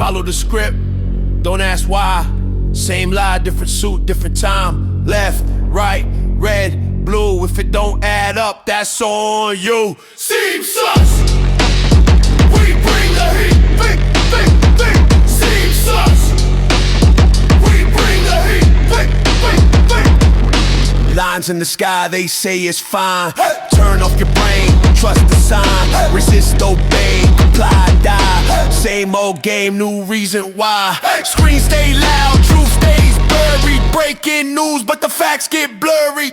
Follow the script, don't ask why. Same lie, different suit, different time. Left, right, red, blue. If it don't add up, that's on you. Seems sus. We bring the heat. Think. Seems sus. We bring the heat. Think. Lines in the sky, they say it's fine. Turn off your brain, trust the sign. Resist, obey, comply, die. Same old game, new reason why. Screens stay loud, truth stays buried. Breaking news, but the facts get blurry.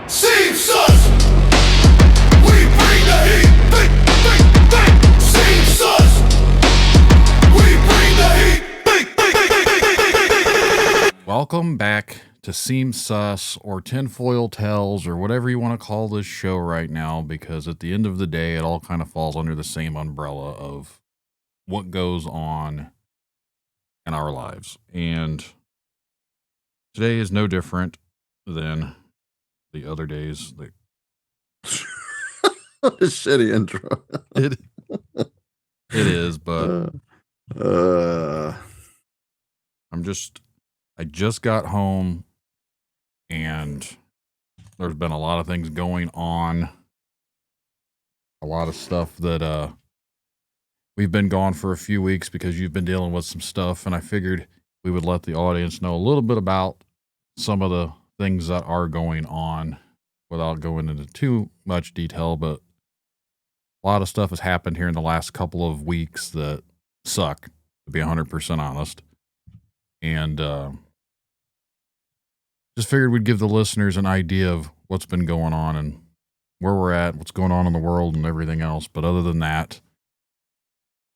Seems sus. We bring the heat. Think. Seems sus. We bring the heat. Welcome back to Seems Sus or Tinfoil Tells or whatever you want to call this show right now, because at the end of the day, it all kind of falls under the same umbrella of what goes on in our lives. And today is no different than the other days. What a shitty intro. It is, but I just got home and there's been a lot of things going on. A lot of stuff that we've been gone for a few weeks because you've been dealing with some stuff, and I figured we would let the audience know a little bit about some of the things that are going on without going into too much detail, but a lot of stuff has happened here in the last couple of weeks that suck, to be 100% honest. And just figured we'd give the listeners an idea of what's been going on and where we're at, what's going on in the world and everything else. But other than that,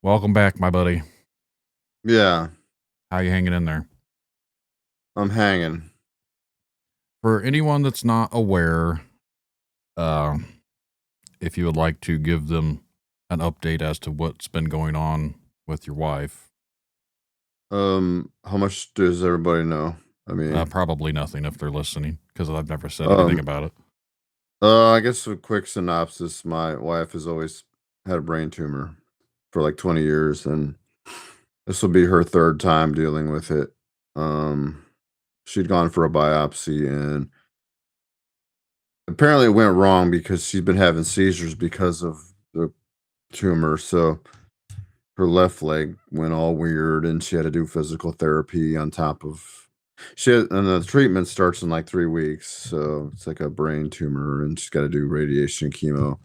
welcome back, my buddy. Yeah. How you hanging in there? I'm hanging. For anyone that's not aware, if you would like to give them an update as to what's been going on with your wife. How much does everybody know? I mean, probably nothing if they're listening, because I've never said anything about it. I guess a quick synopsis. My wife has always had a brain tumor for like 20 years, and this will be her third time dealing with it. She'd gone for a biopsy, and apparently it went wrong because she'd been having seizures because of the tumor. So her left leg went all weird, and she had to do physical therapy on top of and the treatment starts in like 3 weeks. So it's like a brain tumor, and she's got to do radiation and chemo,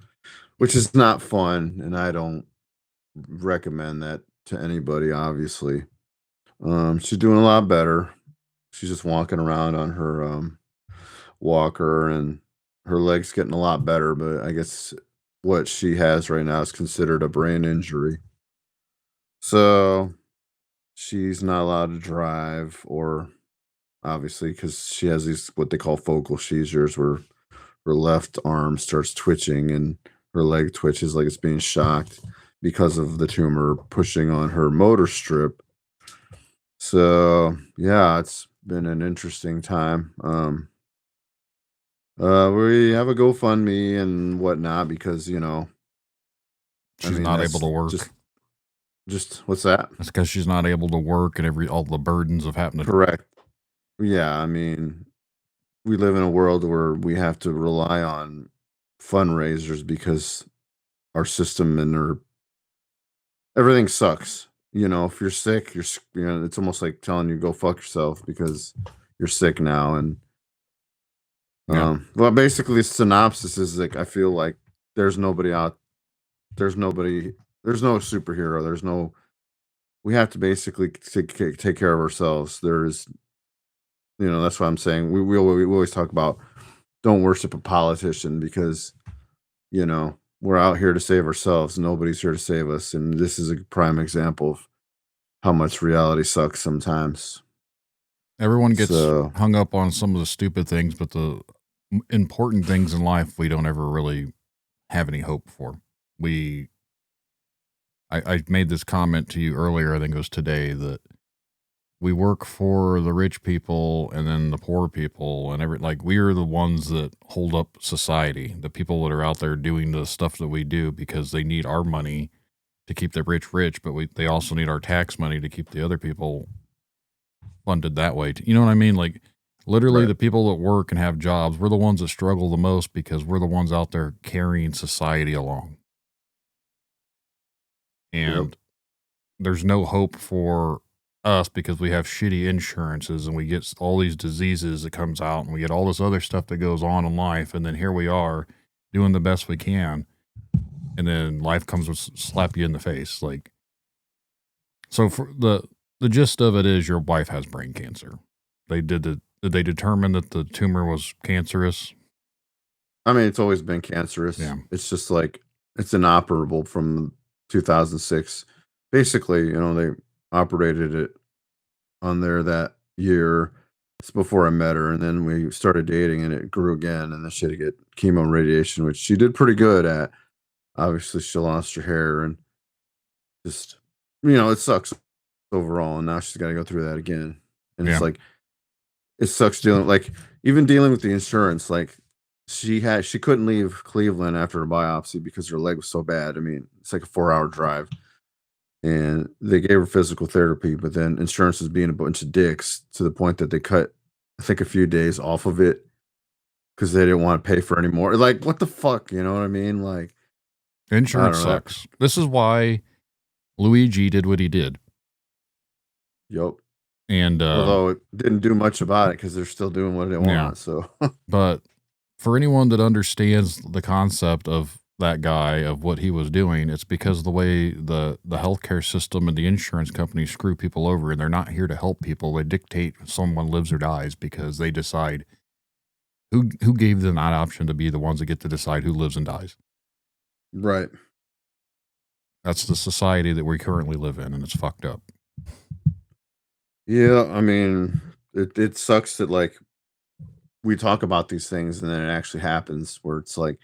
which is not fun. And I don't recommend that to anybody, obviously. She's doing a lot better. She's just walking around on her walker, and her leg's getting a lot better. But I guess what she has right now is considered a brain injury. So she's not allowed to drive, or obviously, because she has these what they call focal seizures, where her left arm starts twitching and her leg twitches like it's being shocked because of the tumor pushing on her motor strip. So yeah, it's been an interesting time. We have a GoFundMe and whatnot because She's not able to work. Just what's that? That's because she's not able to work and all the burdens of having to. Correct. Yeah, I mean, we live in a world where we have to rely on fundraisers because our system and everything sucks. If you're sick, it's almost like telling you go fuck yourself because you're sick now. And well, basically, the synopsis is like I feel like there's no superhero. We have to basically take care of ourselves. That's why I'm saying we always talk about don't worship a politician because, we're out here to save ourselves. Nobody's here to save us. And this is a prime example of how much reality sucks sometimes. Everyone gets hung up on some of the stupid things, but the important things in life, we don't ever really have any hope for. I made this comment to you earlier, I think it was today, that we work for the rich people and then the poor people and we are the ones that hold up society, the people that are out there doing the stuff that we do because they need our money to keep the rich, but they also need our tax money to keep the other people funded that way. You know what I mean? Like literally Right. the people that work and have jobs, we're the ones that struggle the most because we're the ones out there carrying society along. Yep. And there's no hope for us because we have shitty insurances and we get all these diseases that comes out and we get all this other stuff that goes on in life. And then here we are doing the best we can. And then life comes with slap you in the face. Like, so for the gist of it is your wife has brain cancer. Did they determine that the tumor was cancerous? I mean, it's always been cancerous. Yeah. It's just like it's inoperable from 2006. Basically, they operated it on there that year. It's before I met her, and then we started dating, and it grew again, and then she had to get chemo and radiation, which she did pretty good at. Obviously, she lost her hair, and just it sucks overall. And now she's got to go through that again, and Yeah. it's like it sucks even dealing with the insurance. Like she couldn't leave Cleveland after her biopsy because her leg was so bad. I mean, it's like a 4-hour drive. And they gave her physical therapy, but then insurance was being a bunch of dicks to the point that they cut, I think, a few days off of it because they didn't want to pay for any more. Like, what the fuck? You know what I mean? Like, Insurance I don't know. sucks. This is why Luigi did what he did. Yep. And Although it didn't do much about it because they're still doing what they want. Yeah. So, but for anyone that understands the concept of that guy, of what he was doing, it's because the way the healthcare system and the insurance companies screw people over, and they're not here to help people. They dictate someone lives or dies because they decide who gave them that option to be the ones that get to decide who lives and dies. right. That's the society that we currently live in, and it's fucked up. Yeah. I mean, it sucks that, like, we talk about these things and then it actually happens where it's like,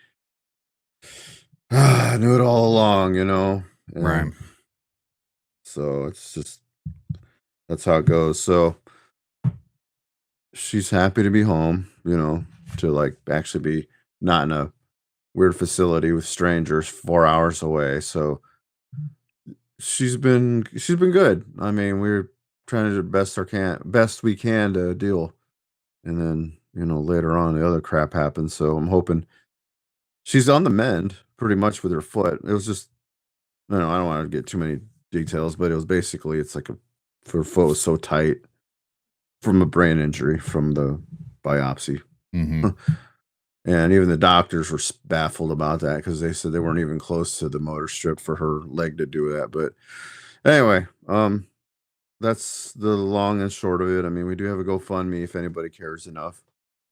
I knew it all along, And Right. So it's just, that's how it goes. So she's happy to be home, to like actually be not in a weird facility with strangers 4 hours away. So she's been good. I mean, we're trying to do the best we can to deal. And then, later on the other crap happens. So I'm hoping she's on the mend pretty much with her foot. It was just, I don't want to get too many details, but it was basically, it's like her foot was so tight from a brain injury from the biopsy. Mm-hmm. And even the doctors were baffled about that because they said they weren't even close to the motor strip for her leg to do that. But anyway, that's the long and short of it. I mean, we do have a GoFundMe if anybody cares enough.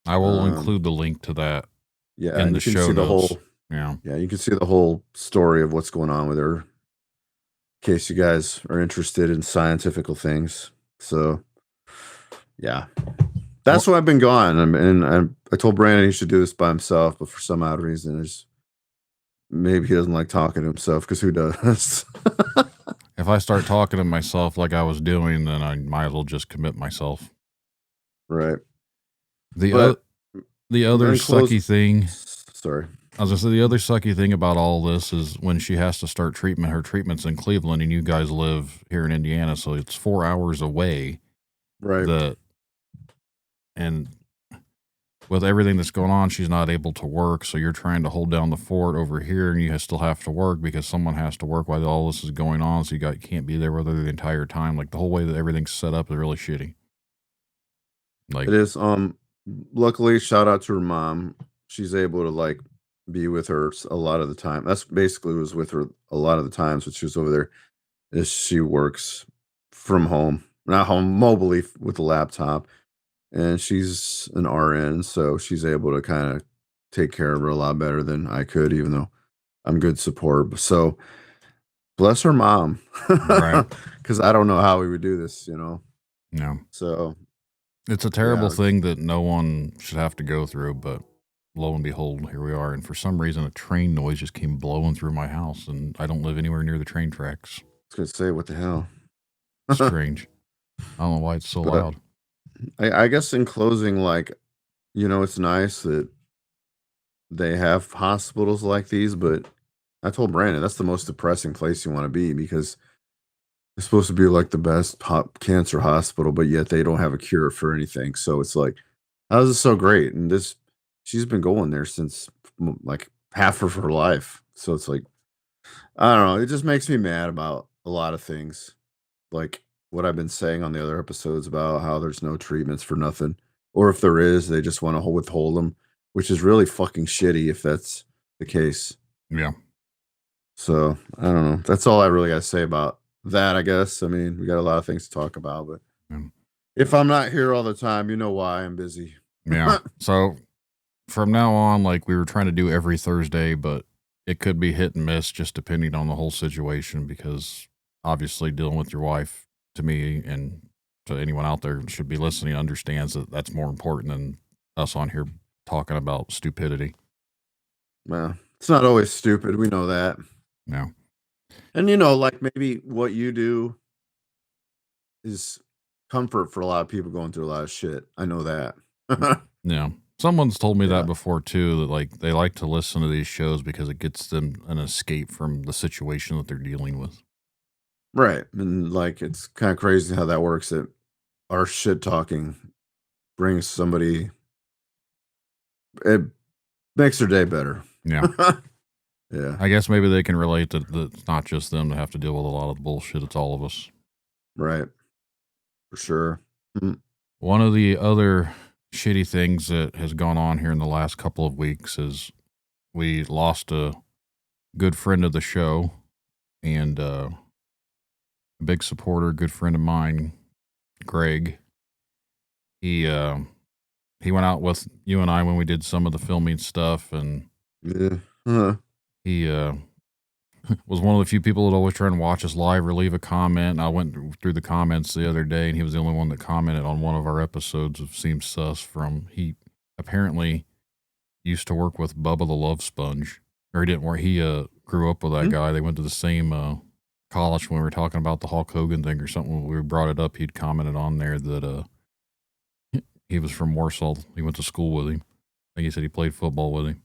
I will include the link to that. Yeah, in and the you can show see the notes. whole. Yeah, you can see the whole story of what's going on with her. In case you guys are interested in scientifical things, so yeah. That's why I've been gone. And I told Brandon he should do this by himself, but for some odd reason, maybe he doesn't like talking to himself because who does? if I start talking to myself like I was doing, then I might as well just commit myself. Right. The But other sucky thing. Sorry. I was gonna say the other sucky thing about all this is when she has to start treatment. Her treatment's in Cleveland, and you guys live here in Indiana, so it's 4 hours away. Right. And with everything that's going on, she's not able to work. So you're trying to hold down the fort over here, and you still have to work because someone has to work while all this is going on. So you can't be there with her the entire time. Like the whole way that everything's set up is really shitty. Like it is. Luckily, shout out to her mom. She's able to like be with her a lot of the time. That's basically was with her a lot of the times when she was over there. Is she works from home, not home, mobily with the laptop. And she's an RN, so she's able to kind of take care of her a lot better than I could, even though I'm good support. So bless her mom, Right. because I don't know how we would do this, No. So It's a terrible thing that no one should have to go through, but lo and behold, here we are. And for some reason, a train noise just came blowing through my house, and I don't live anywhere near the train tracks. I was gonna say, what the hell? Strange. I don't know why it's so loud. I guess in closing, like, it's nice that they have hospitals like these, but I told Brandon that's the most depressing place you want to be because it's supposed to be like the best cancer hospital, but yet they don't have a cure for anything. So it's like, how is this so great? And this, she's been going there since like half of her life. So it's like, I don't know. It just makes me mad about a lot of things. Like what I've been saying on the other episodes about how there's no treatments for nothing. Or if there is, they just want to withhold them, which is really fucking shitty if that's the case. Yeah. So I don't know. That's all I really got to say about that, I guess. I mean, we got a lot of things to talk about, but Yeah. if I'm not here all the time, you know why I'm busy. Yeah. So from now on, like we were trying to do every Thursday, but it could be hit and miss just depending on the whole situation because obviously dealing with your wife to me and to anyone out there should be listening understands that that's more important than us on here talking about stupidity. Well, it's not always stupid. We know that. Yeah. And you know, like maybe what you do is comfort for a lot of people going through a lot of shit. I know that. Yeah. Someone's told me Yeah. that before too, that like they like to listen to these shows because it gets them an escape from the situation that they're dealing with. Right. And like it's kind of crazy how that works that our shit talking brings somebody it makes their day better. Yeah. Yeah. I guess maybe they can relate that it's not just them that have to deal with a lot of the bullshit. It's all of us. Right. For sure. Mm. One of the other shitty things that has gone on here in the last couple of weeks is we lost a good friend of the show and a big supporter, good friend of mine, Greg. He went out with you and I when we did some of the filming stuff, and Yeah. Uh-huh. he was one of the few people that always try and watch us live or leave a comment. And I went through the comments the other day, and he was the only one that commented on one of our episodes of Seems Sus. He apparently used to work with Bubba the Love Sponge, or he didn't work. He grew up with that guy. They went to the same college. When we were talking about the Hulk Hogan thing or something, when we brought it up, he'd commented on there that he was from Warsaw. He went to school with him. I think he said he played football with him.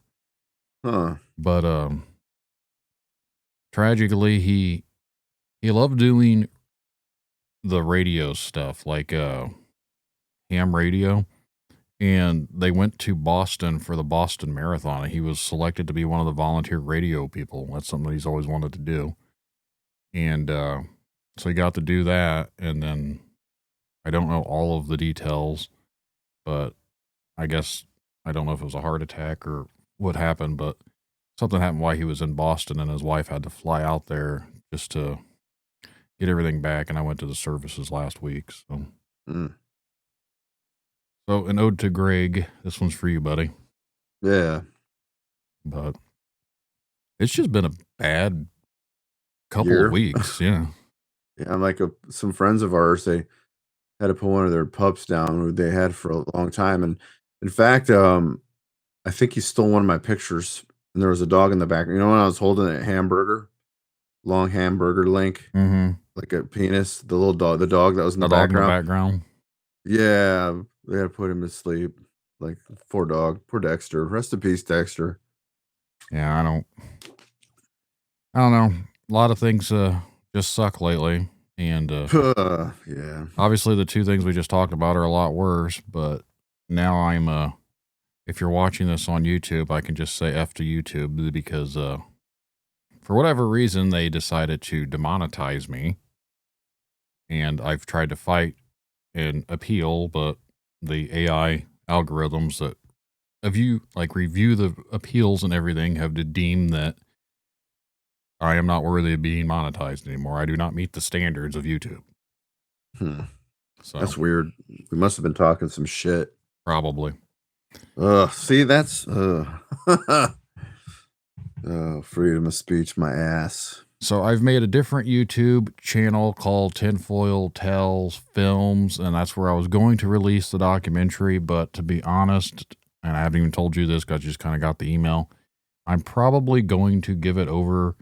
Huh. But tragically, he loved doing the radio stuff, like ham radio. And they went to Boston for the Boston Marathon, and he was selected to be one of the volunteer radio people. That's something that he's always wanted to do. And so he got to do that. And then I don't know all of the details, but I guess I don't know if it was a heart attack or what happened, but something happened while he was in Boston, and his wife had to fly out there just to get everything back. And I went to the services last week. So, so an ode to Greg. This one's for you, buddy. Yeah. But it's just been a bad couple Year. of weeks. Yeah. Yeah. Like some friends of ours, they had to put one of their pups down who they had for a long time. And in fact, I think he stole one of my pictures and there was a dog in the back. You know, when I was holding a hamburger, long hamburger link, like a penis, the little dog, the dog that was in the Dog in the background. background. Yeah. They had to put him to sleep. Like poor dog, poor Dexter. Rest in peace, Dexter. Yeah. I don't know. A lot of things just suck lately. And Yeah. obviously the two things we just talked about are a lot worse, but now I'm if you're watching this on YouTube, I can just say F to YouTube because for whatever reason they decided to demonetize me. And I've tried to fight and appeal, but the AI algorithms that review the appeals and everything have to deem that I am not worthy of being monetized anymore. I do not meet the standards of YouTube. So That's weird. We must have been talking some shit. Probably. See, that's freedom of speech, my ass. So I've made a different YouTube channel called Tinfoil Tells Films, and that's where I was going to release the documentary. But to be honest, and I haven't even told you this because I just kind of got the email, I'm probably going to give it over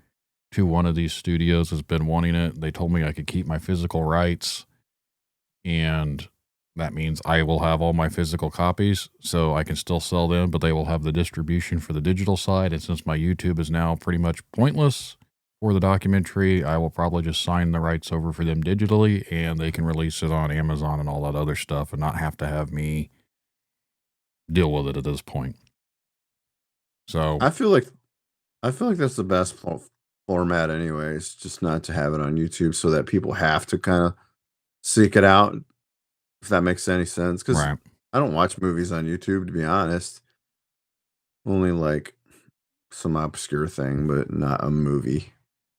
to one of these studios that's been wanting it. They told me I could keep my physical rights, and that means I will have all my physical copies, so I can still sell them, but they will have the distribution for the digital side. And since my YouTube is now pretty much pointless for the documentary, I will probably just sign the rights over for them digitally, and they can release it on Amazon and all that other stuff and not have to have me deal with it at this point. So I feel like that's the best format anyways, just not to have it on YouTube so that people have to kind of seek it out, if that makes any sense. Because right. I don't watch movies on YouTube, to be honest. Only like some obscure thing, but not a movie.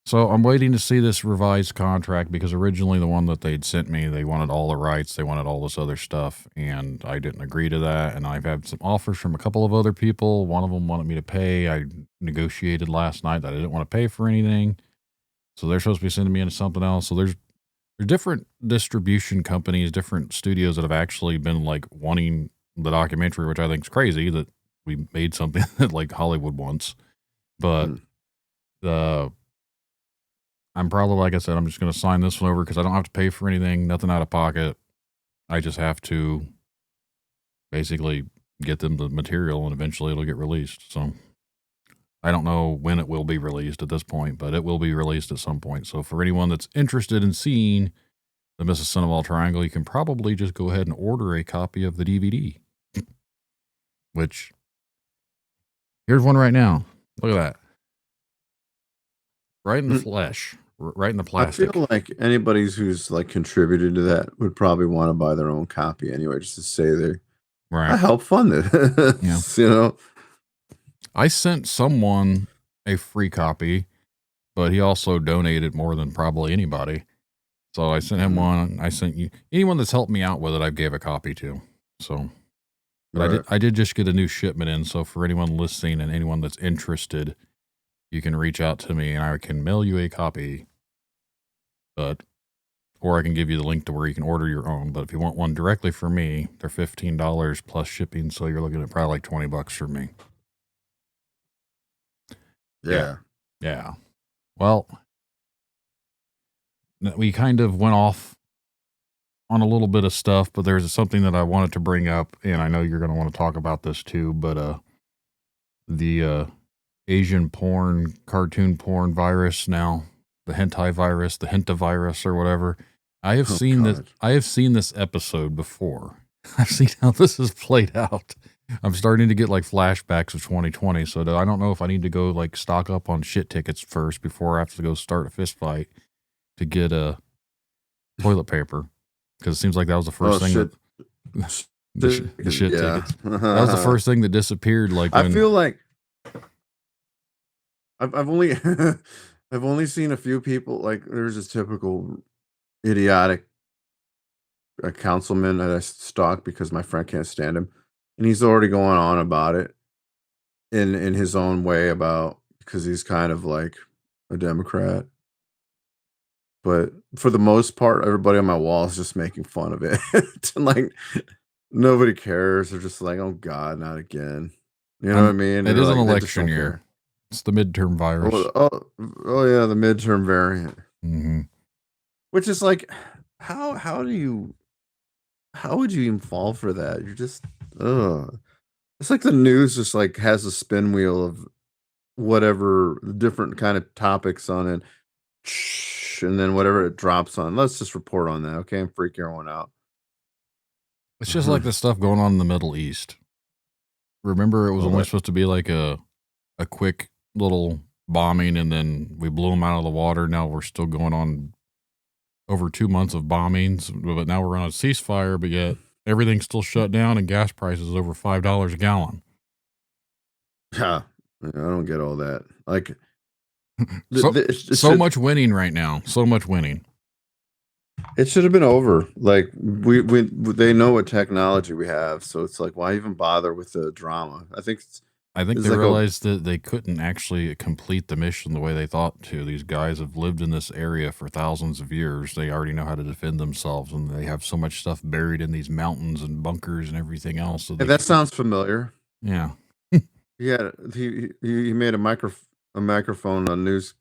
So I'm waiting to see this revised contract because originally the one that they'd sent me, they wanted all the rights, they wanted all this other stuff, and I didn't agree to that. And I've had some offers from a couple of other people. One of them wanted me to pay. I negotiated last night that I didn't want to pay for anything. So they're supposed to be sending me into something else. So there's different distribution companies, different studios that have actually been like wanting the documentary, which I think is crazy that we made something that like Hollywood wants. But I'm probably, like I said, I'm just going to sign this one over because I don't have to pay for anything, nothing out of pocket. I just have to basically get them the material and eventually it'll get released. So I don't know when it will be released at this point, but it will be released at some point. So for anyone that's interested in seeing the Mrs. Cinnabar Triangle, you can probably just go ahead and order a copy of the DVD, which here's one right now. Look at that. Right in the flesh. Right in the plastic. I feel like anybody who's like contributed to that would probably want to buy their own copy anyway, just to say I help fund it. Yeah. You know, I sent someone a free copy, but he also donated more than probably anybody. So I sent him one. I sent you anyone that's helped me out with it. I gave a copy to. So, but I did just get a new shipment in. So for anyone listening and anyone that's interested, you can reach out to me and I can mail you a copy. Or I can give you the link to where you can order your own. But if you want one directly for me, they're $15 plus shipping. So you're looking at probably like $20 for me. Yeah. Yeah. Well, we kind of went off on a little bit of stuff, but there's something that I wanted to bring up, and I know you're going to want to talk about this too, but the Asian porn, cartoon porn virus now, the hentai virus, the hentavirus or whatever. I have seen this. I have seen this episode before. I've seen how this is played out. I'm starting to get like flashbacks of 2020. So I don't know if I need to go like stock up on shit tickets first before I have to go start a fist fight to get a toilet paper. Because it seems like that was the first thing the shit tickets. That was the first thing that disappeared. Like I feel like I've only I've only seen a few people, like there's this typical idiotic councilman that I stalk because my friend can't stand him, and he's already going on about it in his own way about because he's kind of like a Democrat. But for the most part, everybody on my wall is just making fun of it. And like nobody cares. They're just like, oh God, not again. You know what I mean? It is an election year. It's the midterm virus. Oh yeah, the midterm variant. Mm-hmm. Which is like, how would you even fall for that? You're just, it's like the news just like has a spin wheel of whatever different kind of topics on it, and then whatever it drops on. Let's just report on that, okay? And freak everyone out. It's just like the stuff going on in the Middle East. Remember, it was only supposed to be like a quick little bombing, and then we blew them out of the water. Now we're still going on over 2 months of bombings, but now we're on a ceasefire, but yet everything's still shut down and gas prices over $5 a gallon. Yeah, I don't get all that. Like, so much winning right now. So much winning. It should have been over. Like they know what technology we have, so it's like, why even bother with the drama? I think they realized that they couldn't actually complete the mission the way they thought to. These guys have lived in this area for thousands of years. They already know how to defend themselves, and they have so much stuff buried in these mountains and bunkers and everything else. So that sounds familiar. Yeah. Yeah, he made a microphone on news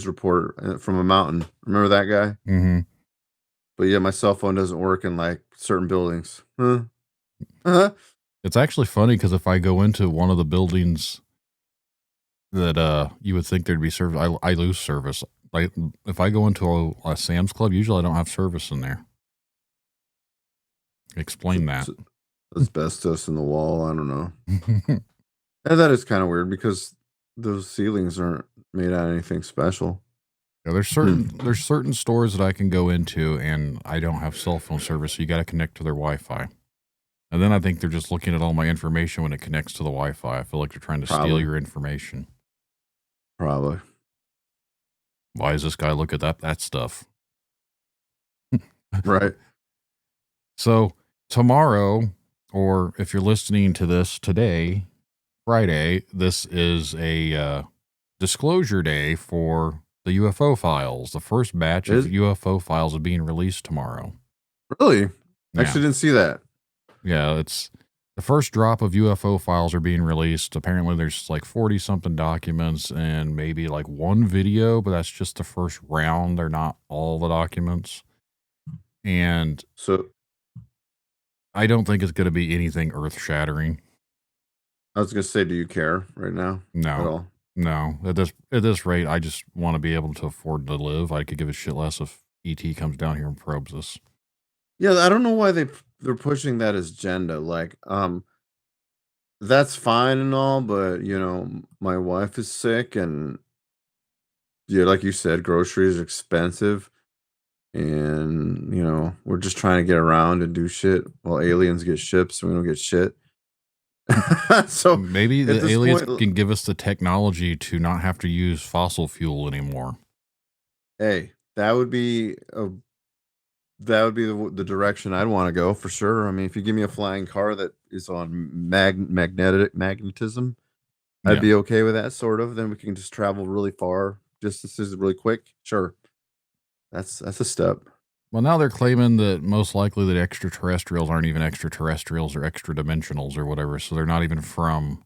report from a mountain. Remember that guy? Mm-hmm. But yeah, my cell phone doesn't work in like certain buildings. Huh? Uh-huh. It's actually funny because if I go into one of the buildings that you would think there'd be service, I lose service. Like if I go into a Sam's Club, usually I don't have service in there. Explain that. Asbestos in the wall. I don't know. And that is kind of weird because those ceilings aren't made out of anything special. Yeah, there's certain stores that I can go into and I don't have cell phone service, so you got to connect to their Wi-Fi. And then I think they're just looking at all my information when it connects to the Wi-Fi. I feel like they're trying to steal Probably. your information. Probably. Why does this guy look at that stuff? Right. So tomorrow, or if you're listening to this today, Friday, this is a disclosure day for the UFO files. The first batch of UFO files are being released tomorrow. Really? Yeah. Actually didn't see that. Yeah, it's the first drop of UFO files are being released. Apparently there's like 40 something documents and maybe like one video, but that's just the first round. They're not all the documents. And So I don't think it's going to be anything earth shattering. I was gonna say, do you care right now? No. At all? No. At this rate, I just want to be able to afford to live. I could give a shit less if ET comes down here and probes us. Yeah, I don't know why they're pushing that as agenda. Like, that's fine and all, but you know, my wife is sick, and yeah, like you said, groceries are expensive, and you know, we're just trying to get around and do shit while aliens get ships and we don't get shit. So Maybe at the this aliens point, can give us the technology to not have to use fossil fuel anymore. hey, that would be the direction I'd want to go for sure. I mean, if you give me a flying car that is on magnetism, I'd Yeah. be okay with that sort of. Then we can just travel really far distances really quick. Sure. That's a step. Well, now they're claiming that most likely that extraterrestrials aren't even extraterrestrials or extra dimensionals or whatever. So they're not even from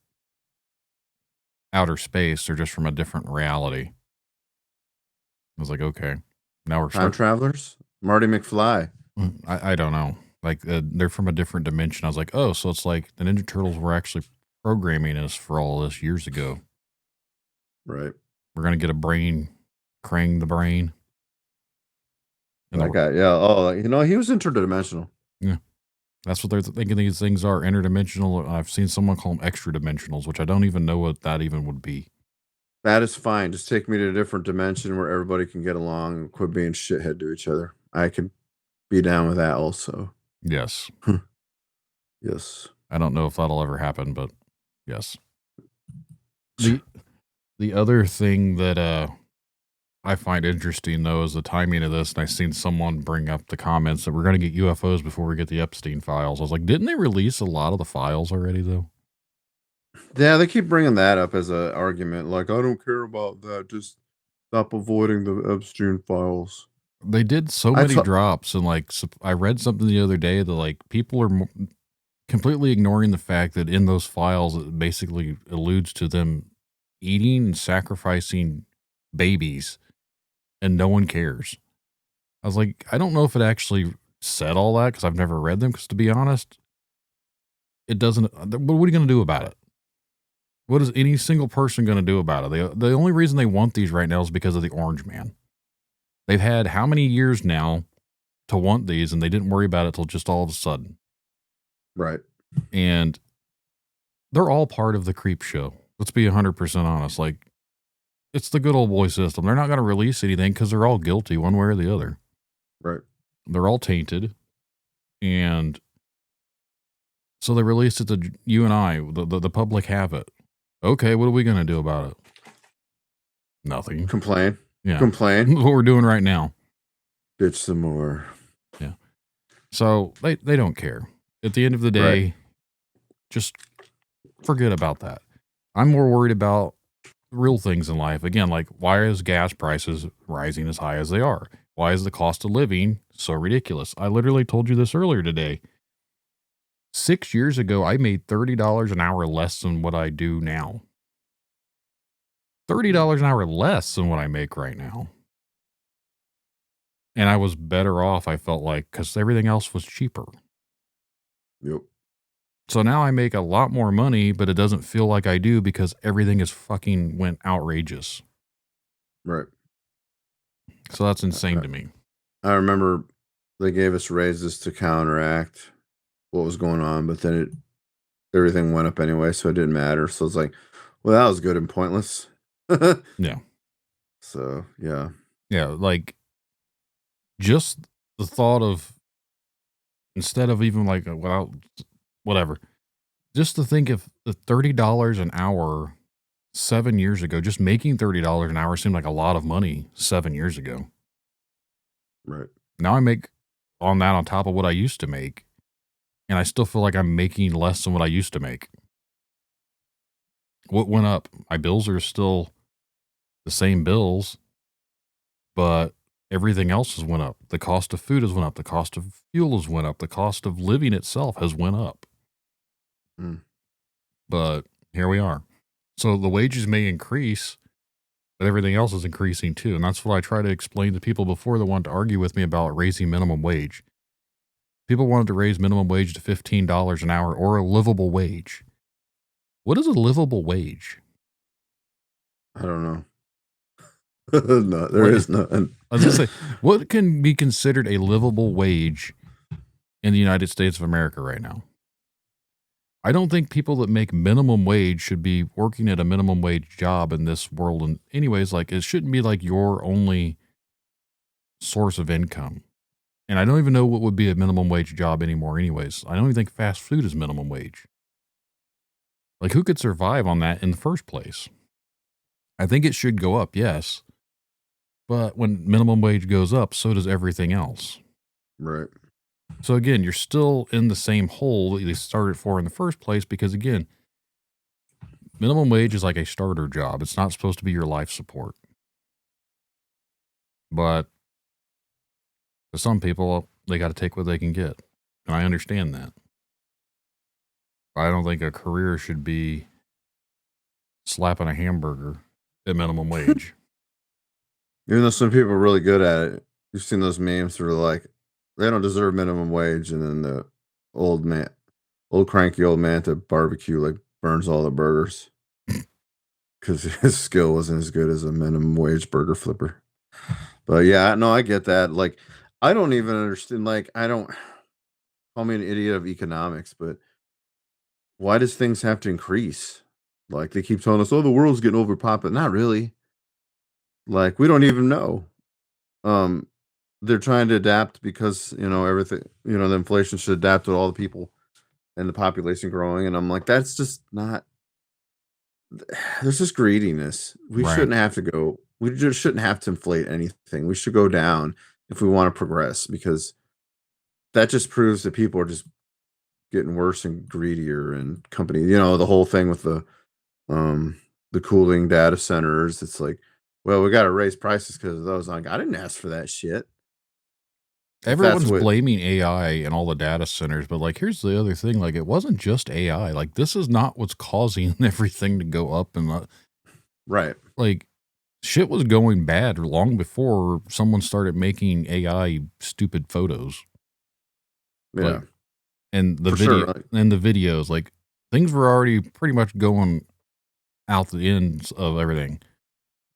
outer space. They're just from a different reality. I was like, okay, now we're Time starting. travelers? Marty McFly. I don't know. Like they're from a different dimension. I was like, oh, so it's like the Ninja Turtles were actually programming us for all this years ago. Right. We're going to get a brain, Krang the brain. That guy. Yeah. Oh, you know, he was interdimensional. Yeah. That's what they're thinking these things are, interdimensional. I've seen someone call them extra dimensionals, which I don't even know what that even would be. That is fine. Just take me to a different dimension where everybody can get along and quit being shithead to each other. I could be down with that also. Yes. Yes. I don't know if that'll ever happen, but yes. The other thing that I find interesting though is the timing of this, and I seen someone bring up the comments that we're going to get UFOs before we get the Epstein files. I was like, didn't they release a lot of the files already though? Yeah, they keep bringing that up as an argument. Like, I don't care about that. Just stop avoiding the Epstein files. They did so many drops, and like I read something the other day that like people are completely ignoring the fact that in those files it basically alludes to them eating and sacrificing babies, and no one cares. I was like, I don't know if it actually said all that because I've never read them. Because to be honest, it doesn't. What are you going to do about it? What is any single person going to do about it? The only reason they want these right now is because of the Orange Man. They've had how many years now to want these, and they didn't worry about it till just all of a sudden. Right. And they're all part of the creep show. Let's be 100% honest. Like, it's the good old boy system. They're not going to release anything because they're all guilty one way or the other. Right. They're all tainted. And so they released it to you and I. The public have it. Okay, what are we going to do about it? Nothing. Complain. Yeah. Complain. What we're doing right now. Bitch some more. Yeah. So they don't care. At the end of the day, just forget about that. I'm more worried about real things in life. Again, like why is gas prices rising as high as they are? Why is the cost of living so ridiculous? I literally told you this earlier today. 6 years ago, I made $30 an hour less than what I do now. $30 an hour less than what I make right now. And I was better off, I felt like, because everything else was cheaper. Yep. So now I make a lot more money, but it doesn't feel like I do because everything is fucking went outrageous. Right. So that's insane I, to me. I remember they gave us raises to counteract what was going on, but then everything went up anyway, so it didn't matter. So it's like, well, that was good and pointless. Yeah. So yeah. Yeah. Like just the thought of instead of even like, well, whatever, just to think if the $30 an hour 7 years ago, just making $30 an hour seemed like a lot of money 7 years ago. Right. Now I make on that on top of what I used to make, and I still feel like I'm making less than what I used to make. What went up? My bills are still the same bills, but everything else has went up. The cost of food has went up. The cost of fuel has went up. The cost of living itself has went up. Mm. But here we are. So the wages may increase, but everything else is increasing too. And that's what I try to explain to people before they want to argue with me about raising minimum wage. People wanted to raise minimum wage to $15 an hour or a livable wage. What is a livable wage? I don't know. No, there Like, is none. I was going to say, what can be considered a livable wage in the United States of America right now? I don't think people that make minimum wage should be working at a minimum wage job in this world. And anyways, like it shouldn't be like your only source of income. And I don't even know what would be a minimum wage job anymore anyways. I don't even think fast food is minimum wage. Like who could survive on that in the first place? I think it should go up, yes. But when minimum wage goes up, so does everything else. Right. So again, you're still in the same hole that you started for in the first place because again, minimum wage is like a starter job. It's not supposed to be your life support. But to some people, they got to take what they can get. And I understand that. I don't think a career should be slapping a hamburger at minimum wage. Even though some people are really good at it, you've seen those memes where like they don't deserve minimum wage, and then the old cranky old man at the barbecue like burns all the burgers because his skill wasn't as good as a minimum wage burger flipper. But yeah, no, I get that. Like, I don't even understand. Like, I don't call me an idiot of economics, but why does things have to increase? Like they keep telling us, "Oh, the world's getting overpopulated." Not really. Like we don't even know. Um, they're trying to adapt because everything. The inflation should adapt to all the people and the population growing. And I'm like, that's just not. There's just greediness. We Right. shouldn't have to go. We just shouldn't have to inflate anything. We should go down if we want to progress because that just proves that people are just getting worse and greedier and company. The whole thing with um the cooling data centers. It's like, well, we got to raise prices because of those. Like, I didn't ask for that shit. If that's Everyone's what, blaming AI and all the data centers, but like here's the other thing, like it wasn't just AI. Like this is not what's causing everything to go up and right? like shit was going bad long before someone started making AI stupid photos. Yeah, Like and the for video sure. Like, and the videos, like things were already pretty much going out the ends of everything.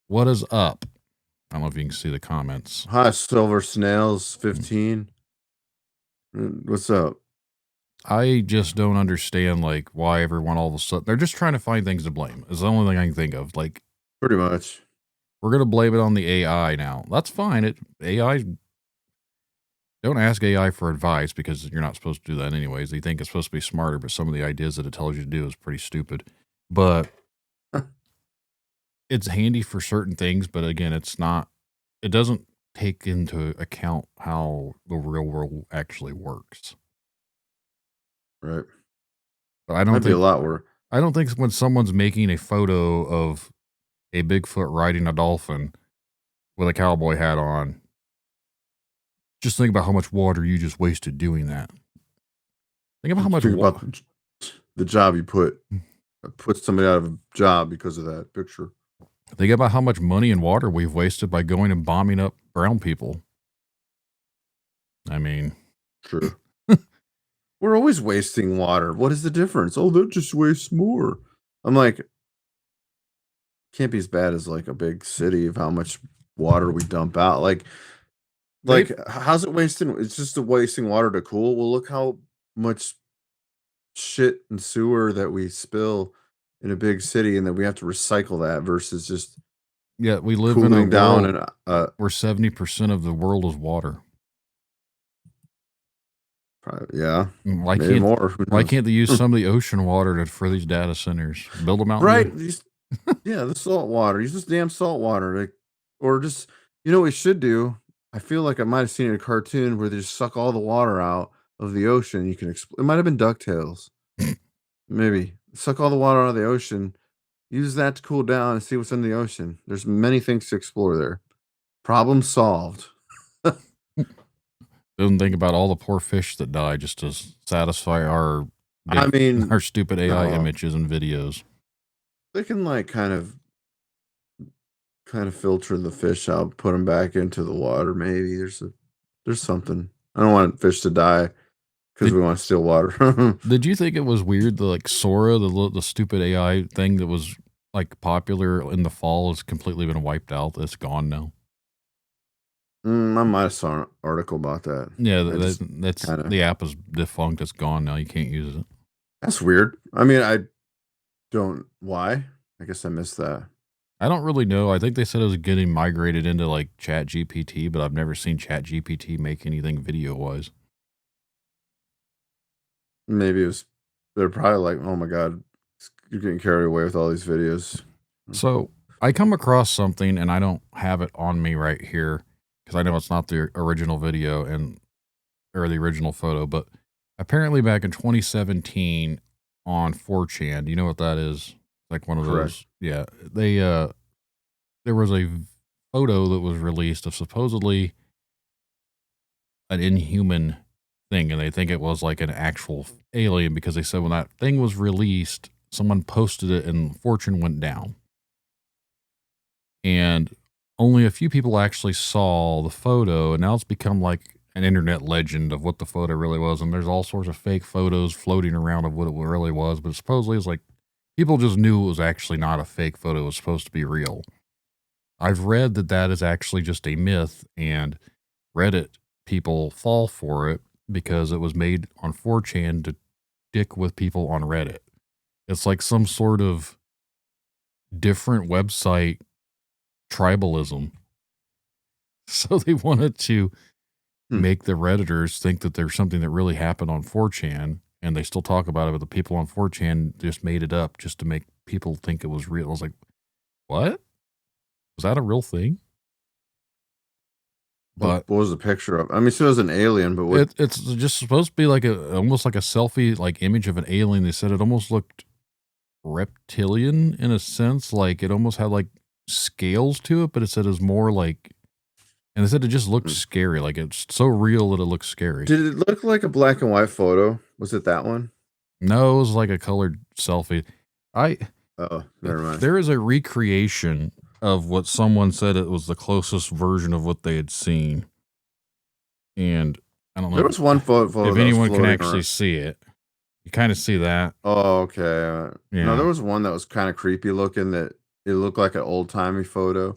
What is up? I don't know if you can see the comments. hi, Silver Snails 15. What's up? I just don't understand like why everyone all of a sudden they're just trying to find things to blame. Is the only thing I can think of. Like Pretty much. we're gonna blame it on the AI now. That's fine. AI don't ask AI for advice because you're not supposed to do that anyways. They think it's supposed to be smarter, but some of the ideas that it tells you to do is pretty stupid. But it's handy for certain things, but again, it doesn't take into account how the real world actually works. Right. But Might be a lot worse. I don't think when someone's making a photo of a Bigfoot riding a dolphin with a cowboy hat on, just think about how much water you just wasted doing that. Think about how much Think about the job you put somebody out of a job because of that picture. Think about how much money and water we've wasted by going and bombing up brown people. I mean, True. We're always wasting water. What is the difference? Oh, that just wastes more. I'm like, can't be as bad as like a big city of how much water we dump out. they How's it wasting? It's just a wasting water to cool. Well, look how much shit and sewer that we spill in a big city, and then we have to recycle that versus just yeah, we live in a cooling down world and where 70% of the world is water. probably, yeah, Why maybe can't more. Who why knows? can't they use some of the ocean water for these data centers? Build them out in Right? the Yeah, the salt water. Use this damn salt water, or just what we should do. I feel like I might have seen it in a cartoon where they just suck all the water out of the ocean. You can it might have been Ducktales, maybe suck all the water out of the ocean. Use that to cool down and see what's in the ocean. There's many things to explore there. Problem solved. Doesn't think about all the poor fish that die just to satisfy our I big, mean, our stupid AI no, images and videos. they can like kind of filter the fish out, put them back into the water. Maybe there's something. I don't want fish to die because Did we want to steal water. Did you think it was weird that like Sora, the stupid AI thing that was like popular in the fall, has completely been wiped out? It's gone now. I might have saw an article about that. Yeah, I just that's kind of the app is defunct. It's gone now. You can't use it. that's weird. I mean, I don't why. I guess I missed that. I don't really know. I think they said it was getting migrated into like Chat GPT, but I've never seen Chat GPT make anything video wise. Maybe it was they're probably like, oh my god, you're getting carried away with all these videos. So I come across something and I don't have it on me right here because I know it's not the original video or the original photo, but apparently back in 2017 on 4chan, do you know what that is? Like one of Correct. those. Yeah. There was a photo that was released of supposedly an inhuman thing, and they think it was like an actual alien because they said when that thing was released, someone posted it and fortune went down. And only a few people actually saw the photo, and now it's become like an internet legend of what the photo really was. And there's all sorts of fake photos floating around of what it really was, but supposedly it's like people just knew it was actually not a fake photo, it was supposed to be real. I've read that that is actually just a myth, and Reddit people fall for it because it was made on 4chan to dick with people on Reddit. It's like some sort of different website tribalism. So they wanted to make the Redditors think that there's something that really happened on 4chan, and they still talk about it, but the people on 4chan just made it up just to make people think it was real. I was like, what? Was that a real thing? But What was the picture of? I mean, so it was an alien, but what? it's just supposed to be like almost like a selfie, like image of an alien. They said it almost looked reptilian in a sense, like it almost had like scales to it, but it said it was more like, and they said it just looked scary, like it's so real that it looks scary. Did it look like a black and white photo? Was it that one? No, it was like a colored selfie. Oh, never mind. There is a recreation of what someone said it was the closest version of what they had seen, and I don't know There was one photo if that anyone was can floating actually around. see it. You kind of see that. Oh, okay. Yeah. No, there was one that was kind of creepy looking. That it looked like an old timey photo.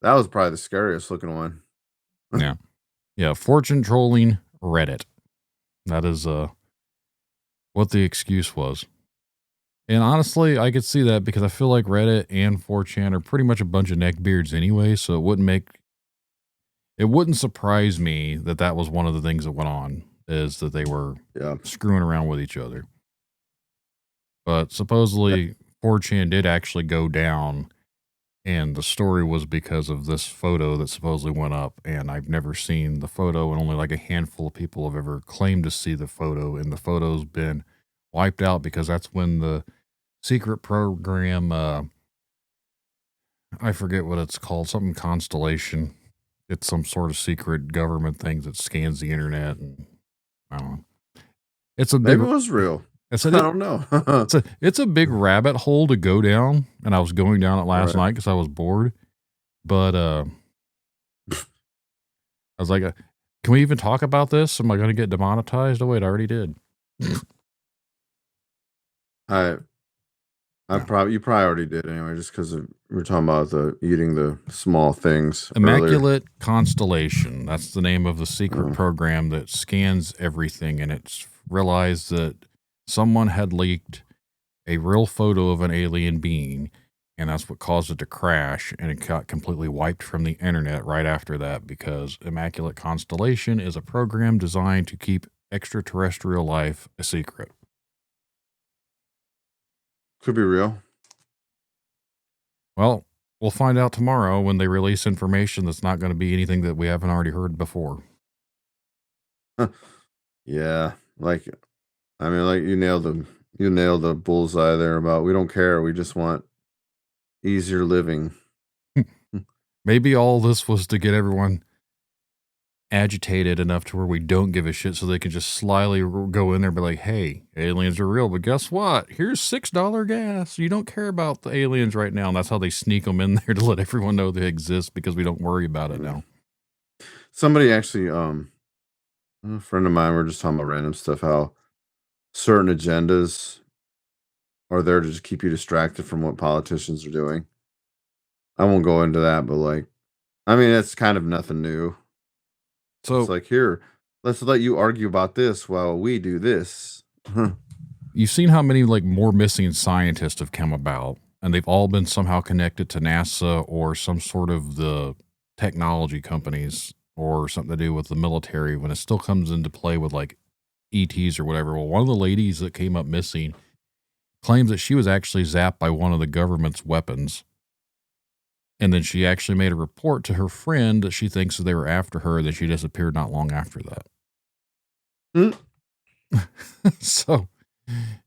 That was probably the scariest looking one. Yeah. Yeah. Fortune trolling Reddit. That is what the excuse was. And honestly, I could see that because I feel like Reddit and 4chan are pretty much a bunch of neckbeards anyway, so it wouldn't surprise me that that was one of the things that went on, is that they were screwing around with each other. But supposedly 4chan did actually go down, and the story was because of this photo that supposedly went up, and I've never seen the photo, and only like a handful of people have ever claimed to see the photo, and the photo's been wiped out because that's when the secret program, I forget what it's called, something Constellation. It's some sort of secret government thing that scans the internet, and I don't know. It's a big, Maybe it was real. I I said don't know. it's a big rabbit hole to go down, and I was going down it last Right. night because I was bored. But I was like, Can we even talk about this? Am I going to get demonetized? Oh, wait, I already did. I you probably already did anyway, just because we're talking about the eating the small things earlier. Immaculate Constellation. That's the name of the secret Oh. program that scans everything. And it's realized that someone had leaked a real photo of an alien being. And that's what caused it to crash. And it got completely wiped from the internet right after that, because Immaculate Constellation is a program designed to keep extraterrestrial life a secret. Could be real. Well, we'll find out tomorrow when they release information that's not going to be anything that we haven't already heard before. Yeah, like you nailed the bullseye there about we don't care, we just want easier living. Maybe all this was to get everyone agitated enough to where we don't give a shit, so they can just slyly go in there and be like, hey, aliens are real, but guess what? Here's $6 gas. You don't care about the aliens right now. And that's how they sneak them in there, to let everyone know they exist, because we don't worry about it now. Somebody actually, a friend of mine, we're just talking about random stuff, how certain agendas are there to just keep you distracted from what politicians are doing. I won't go into that, but it's kind of nothing new. So It's like, here, let's let you argue about this while we do this. you've seen how many more missing scientists have come about, and they've all been somehow connected to NASA or some sort of the technology companies or something to do with the military, when it still comes into play with ETs or whatever. Well, one of the ladies that came up missing claims that she was actually zapped by one of the government's weapons. And then she actually made a report to her friend that she thinks that they were after her. Then she disappeared not long after that. So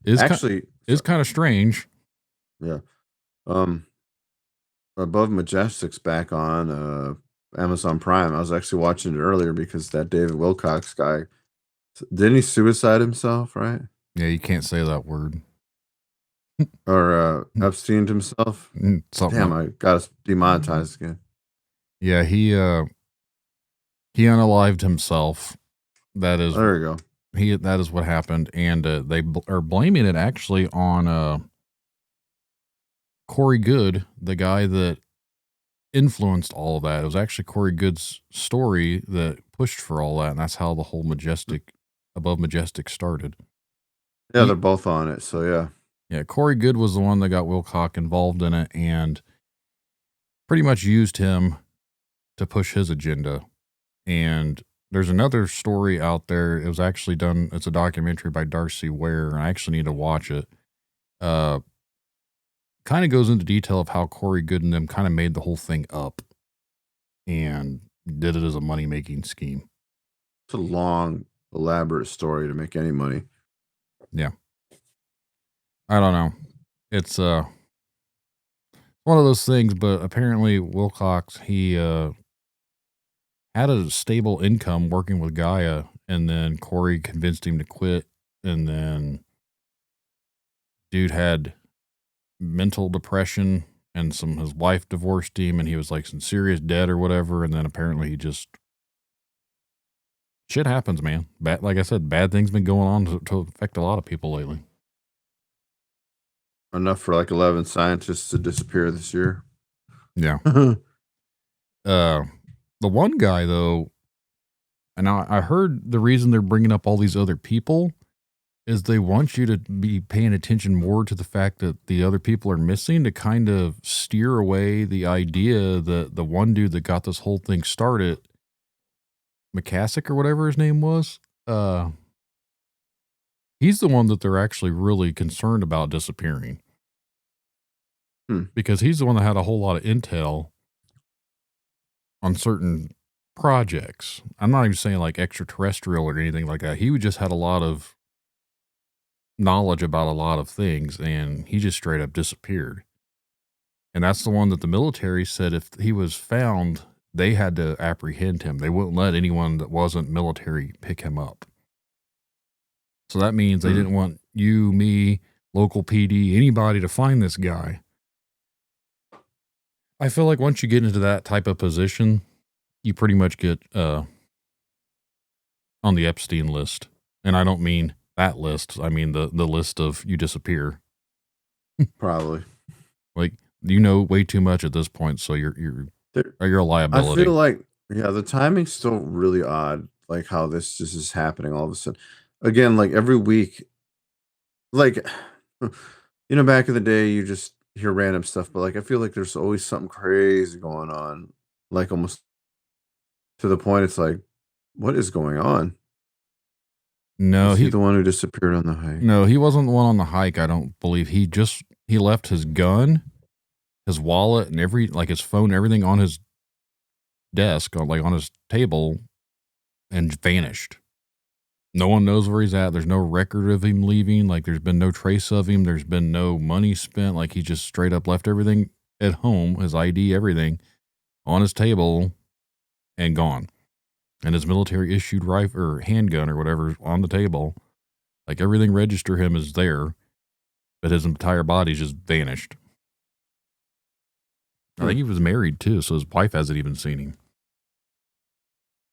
it's kind of strange. Yeah. Above Majestic's back on Amazon Prime. I was actually watching it earlier because that David Wilcox guy, didn't he suicide himself, right? Yeah, you can't say that word. Or Epsteined himself? Damn, I got us demonetized again. Yeah, he unalived himself. That is, there you go. That is what happened, and they are blaming it actually on Corey Good, the guy that influenced all of that. It was actually Corey Good's story that pushed for all that, and that's how the whole Above Majestic started. Yeah, they're both on it, so yeah. Yeah, Corey Good was the one that got Wilcox involved in it and pretty much used him to push his agenda. And there's another story out there. It was actually done. It's a documentary by Darcy Ware, and I actually need to watch it. Kind of goes into detail of how Corey Good and them kind of made the whole thing up and did it as a money-making scheme. It's a long, elaborate story to make any money. Yeah. I don't know. It's one of those things, but apparently Wilcox, he had a stable income working with Gaia, and then Corey convinced him to quit, and then dude had mental depression, and his wife divorced him, and he was in serious debt or whatever, and then apparently he just shit happens, man. Like I said, bad things been going on to affect a lot of people lately. Enough for 11 scientists to disappear this year. Yeah. The one guy though, and I heard the reason they're bringing up all these other people is they want you to be paying attention more to the fact that the other people are missing, to kind of steer away the idea that the one dude that got this whole thing started, McCassick or whatever his name was, he's the one that they're actually really concerned about disappearing. Because he's the one that had a whole lot of intel on certain projects. I'm not even saying extraterrestrial or anything like that. He just had a lot of knowledge about a lot of things, and he just straight up disappeared. And that's the one that the military said if he was found, they had to apprehend him. They wouldn't let anyone that wasn't military pick him up. So that means they didn't want you, me, local PD, anybody to find this guy. I feel like once you get into that type of position, you pretty much get on the Epstein list. And I don't mean that list. I mean the list of you disappear. Probably. Like, you know way too much at this point, so you're There, a I liability. feel like, yeah, the timing's still really odd. Like how this just is happening all of a sudden. Again, like every week, like back in the day, you just hear random stuff, but like I feel like there's always something crazy going on. Like almost to the point, it's like, what is going on? No, Was he the one who disappeared on the hike? no, he wasn't the one on the hike, I don't believe. He left his gun, his wallet, and his phone, everything on his desk, on his table, and vanished. No one knows where he's at. There's no record of him leaving. Like, there's been no trace of him. There's been no money spent. Like, he just straight up left everything at home, his ID, everything, on his table, and gone. And his military issued rifle or handgun or whatever on the table. Like, everything register him is there, but his entire body's just vanished. I think he was married too, so his wife hasn't even seen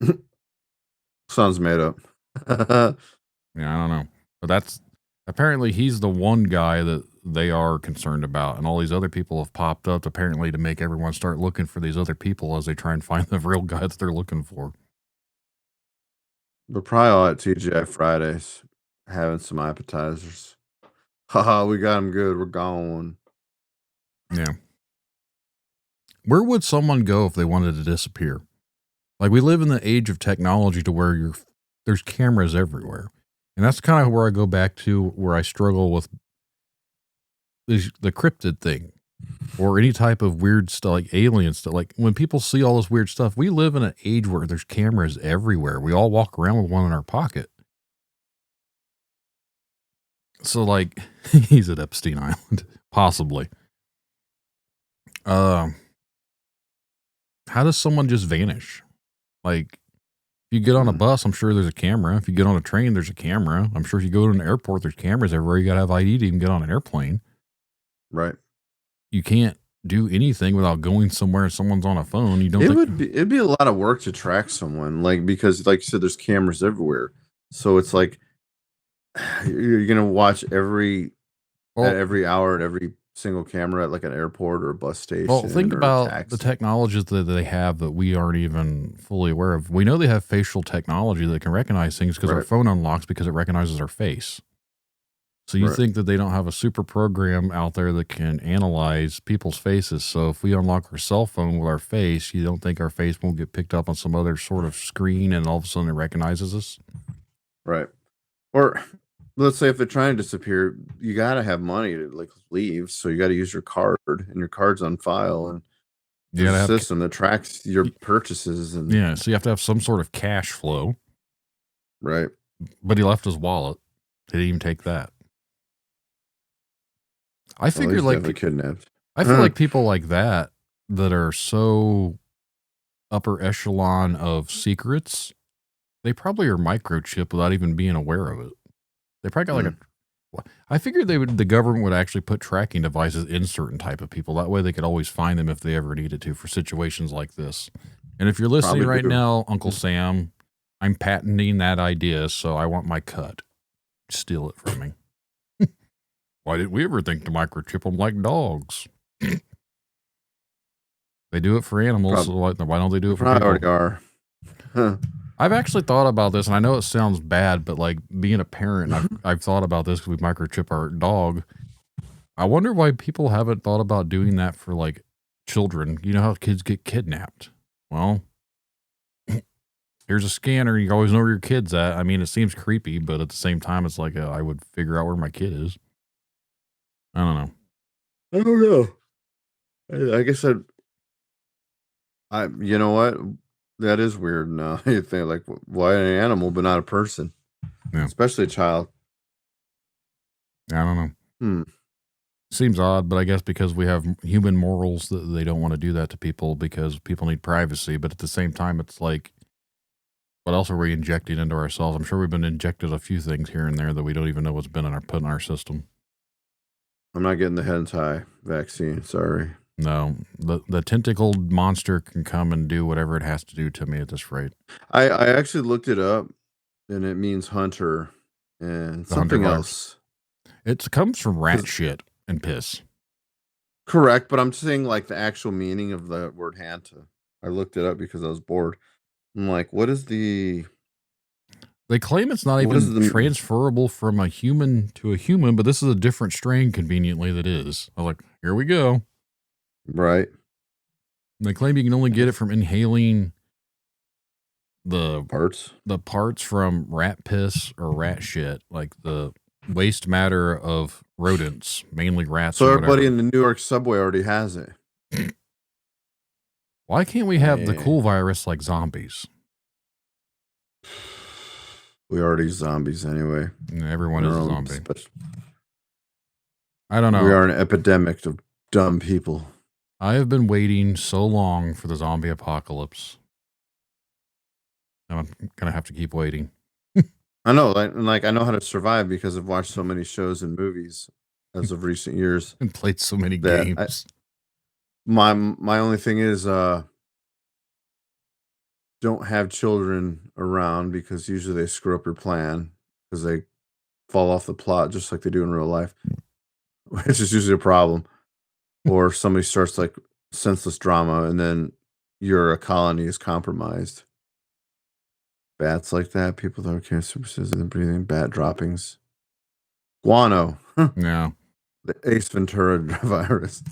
him. Sounds made up. Yeah, I don't know. But that's apparently he's the one guy that they are concerned about, and all these other people have popped up apparently to make everyone start looking for these other people as they try and find the real guy that they're looking for. We're probably all at TGI Fridays having some appetizers. Haha, we got him good. We're gone. Yeah. Where would someone go if they wanted to disappear? Like, we live in the age of technology to where there's cameras everywhere. And that's kind of where I go back to where I struggle with the cryptid thing or any type of weird stuff like alien stuff. Like, when people see all this weird stuff, we live in an age where there's cameras everywhere. We all walk around with one in our pocket. So, like, he's at Epstein Island, possibly. How does someone just vanish? Like, if you get on a bus, I'm sure there's a camera. If you get on a train, there's a camera. I'm sure if you go to an airport, there's cameras everywhere. You got to have ID to even get on an airplane. Right. You can't do anything without going somewhere and someone's on a phone. It'd be a lot of work to track someone, like, because like you said, there's cameras everywhere. So it's like you're gonna watch at every hour at every single camera at like an airport or a bus station. Well, think or about the technologies that they have that we aren't even fully aware of. We know they have facial technology that can recognize things because our phone unlocks because it recognizes our face. So you think that they don't have a super program out there that can analyze people's faces. So if we unlock our cell phone with our face, you don't think our face won't get picked up on some other sort of screen and all of a sudden it recognizes us? Right. Or let's say if they're trying to disappear, you got to have money to like leave. So you got to use your card, and your card's on file, and there's a system that tracks your purchases. And yeah, so you have to have some sort of cash flow. Right. But he left his wallet. He didn't even take that. I figure kidnapped. I feel like people like that are so upper echelon of secrets, they probably are microchipped without even being aware of it. They probably got I figured the government would actually put tracking devices in certain type of people. That way they could always find them if they ever needed to for situations like this. And if you're listening now, Uncle Sam, I'm patenting that idea, so I want my cut. Steal it from me. Why didn't we ever think to microchip them like dogs? They do it for animals, so why don't they do it for people? Already are. I've actually thought about this, and I know it sounds bad, but like being a parent, I've thought about this because we microchip our dog. I wonder why people haven't thought about doing that for like children. You know how kids get kidnapped? Well, here's a scanner. You always know where your kid's at. I mean, it seems creepy, but at the same time, it's like I would figure out where my kid is. I don't know. I don't know. I guess you know what? That is weird. Now you think like, why an animal but not a person? Yeah. Especially a child. I don't know. Seems odd, but I guess because we have human morals that they don't want to do that to people because people need privacy. But at the same time, it's like, what else are we injecting into ourselves? I'm sure we've been injected a few things here and there that we don't even know what's been put in our system. I'm not getting the hentai vaccine. Sorry. No, the tentacled monster can come and do whatever it has to do to me at this rate. I actually looked it up. and it means hunter and The hunter something virus. else. It comes from rat 'Cause- shit and piss. Correct, but I'm saying like the actual meaning of the word hanta. I looked it up because I was bored. I'm like, They claim it's not what is even the transferable from a human to a human, but this is a different strain conveniently that is. I was like, here we go. right? They claim you can only get it from inhaling the Parts. parts from rat piss or rat shit, like the waste matter of rodents, mainly rats So or everybody whatever. in the New York subway already has it. Why can't we have the Eh, cool virus like zombies? we already zombies anyway. Everyone In is our a own zombie. spec- I don't We know. are an epidemic of dumb people. I have been waiting so long for the zombie apocalypse. I'm gonna have to keep waiting I know, like I know how to survive because I've watched so many shows and movies as of recent years and played so many that games. my only thing is don't have children around because usually they screw up your plan because they fall off the plot just like they do in real life, which is usually a problem. Or somebody starts like senseless drama and then your colony is compromised. Bats like that, people that are cancer and breathing bat droppings. Guano, Yeah. the Ace Ventura virus.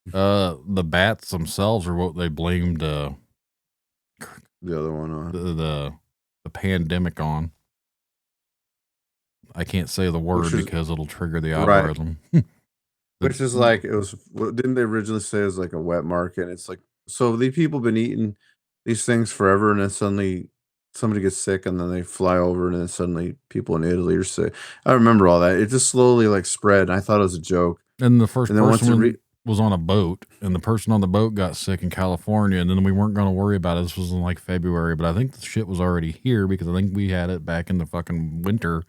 The bats themselves are what they blamed The other one on. the pandemic on. I can't say the word is- because it'll trigger the Right. algorithm. Which is like it was. Didn't they originally say it was like a wet market? And it's like so these people been eating these things forever, and then suddenly somebody gets sick, and then they fly over, and then suddenly people in Italy are sick. I remember all that. It just slowly like spread. And I thought it was a joke. And the first And then once person was on a boat, and the person on the boat got sick in California, and then we weren't going to worry about it. This was in like February, but I think the shit was already here because I think we had it back in the fucking winter,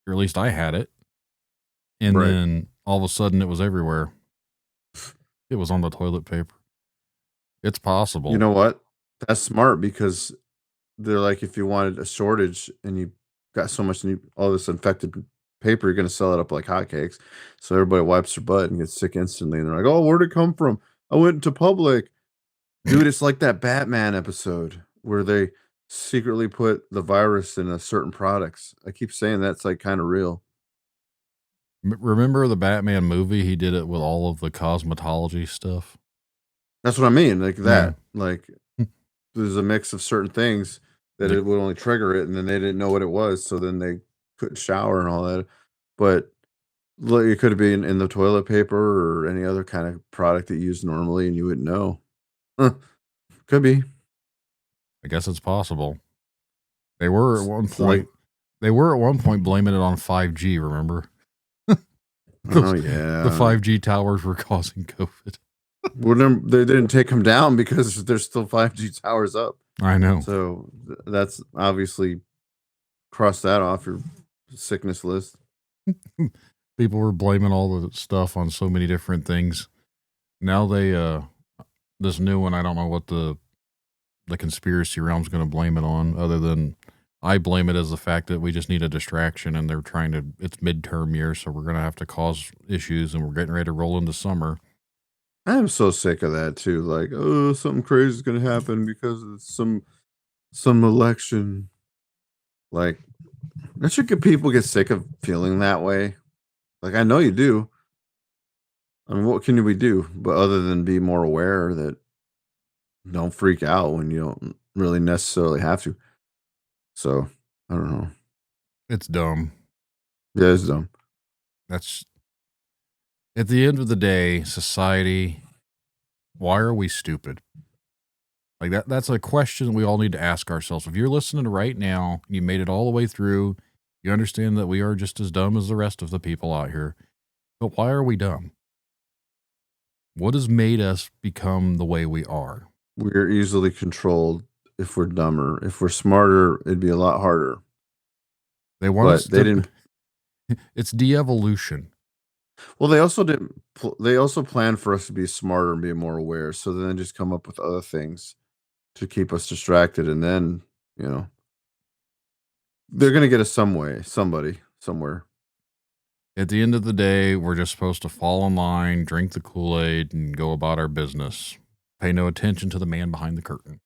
or at least I had it. And Right. then all of a sudden it was everywhere. It was on the toilet paper. It's possible. You know what? That's smart because they're like, if you wanted a shortage and you got so much all this infected paper, you're going to sell it up like hotcakes. So everybody wipes their butt and gets sick instantly. And they're like, oh, where'd it come from? I went into public. Dude, it's like that Batman episode where they secretly put the virus in a certain products. I keep saying that's like kind of real. Remember the Batman movie? He did it with all of the cosmetology stuff. That's what I mean. Like that. Yeah. Like there's a mix of certain things that it would only trigger it, and then they didn't know what it was, so then they couldn't shower and all that. But look, it could have been in the toilet paper or any other kind of product that you use normally, and you wouldn't know. Could be. I guess it's possible. They were at one It's like, point blaming it on 5G, remember? oh yeah, The 5G towers were causing COVID. Well, they didn't take them down because there's still 5G towers up. I know. So that's obviously cross that off your sickness list. People were blaming all the stuff on so many different things. Now they this new one, I don't know what the conspiracy realm's going to blame it on, other than I blame it as the fact that we just need a distraction, and they're trying to. It's midterm year, so we're going to have to cause issues, and we're getting ready to roll into summer. I'm so sick of that too. Like, oh, something crazy is gonna happen because of some election. Like, that should get people get sick of feeling that way. Like, I know you do. I mean, what can we do? But other than be more aware that don't freak out when you don't really necessarily have to. So I don't know. It's dumb. Yeah, it's dumb. That's at the end of the day, society. Why are we stupid? Like that's a question we all need to ask ourselves. If you're listening to right now, you made it all the way through, you understand that we are just as dumb as the rest of the people out here. But why are we dumb? What has made us become the way we are? We're easily controlled if we're dumber. If we're smarter, it'd be a lot harder. They want us they didn't. It's de-evolution. Well, they also didn't. They also planned for us to be smarter and be more aware. So then just come up with other things to keep us distracted, and then They're gonna get us some way, somebody, somewhere. At the end of the day, we're just supposed to fall in line, drink the Kool-Aid, and go about our business. Pay no attention to the man behind the curtain.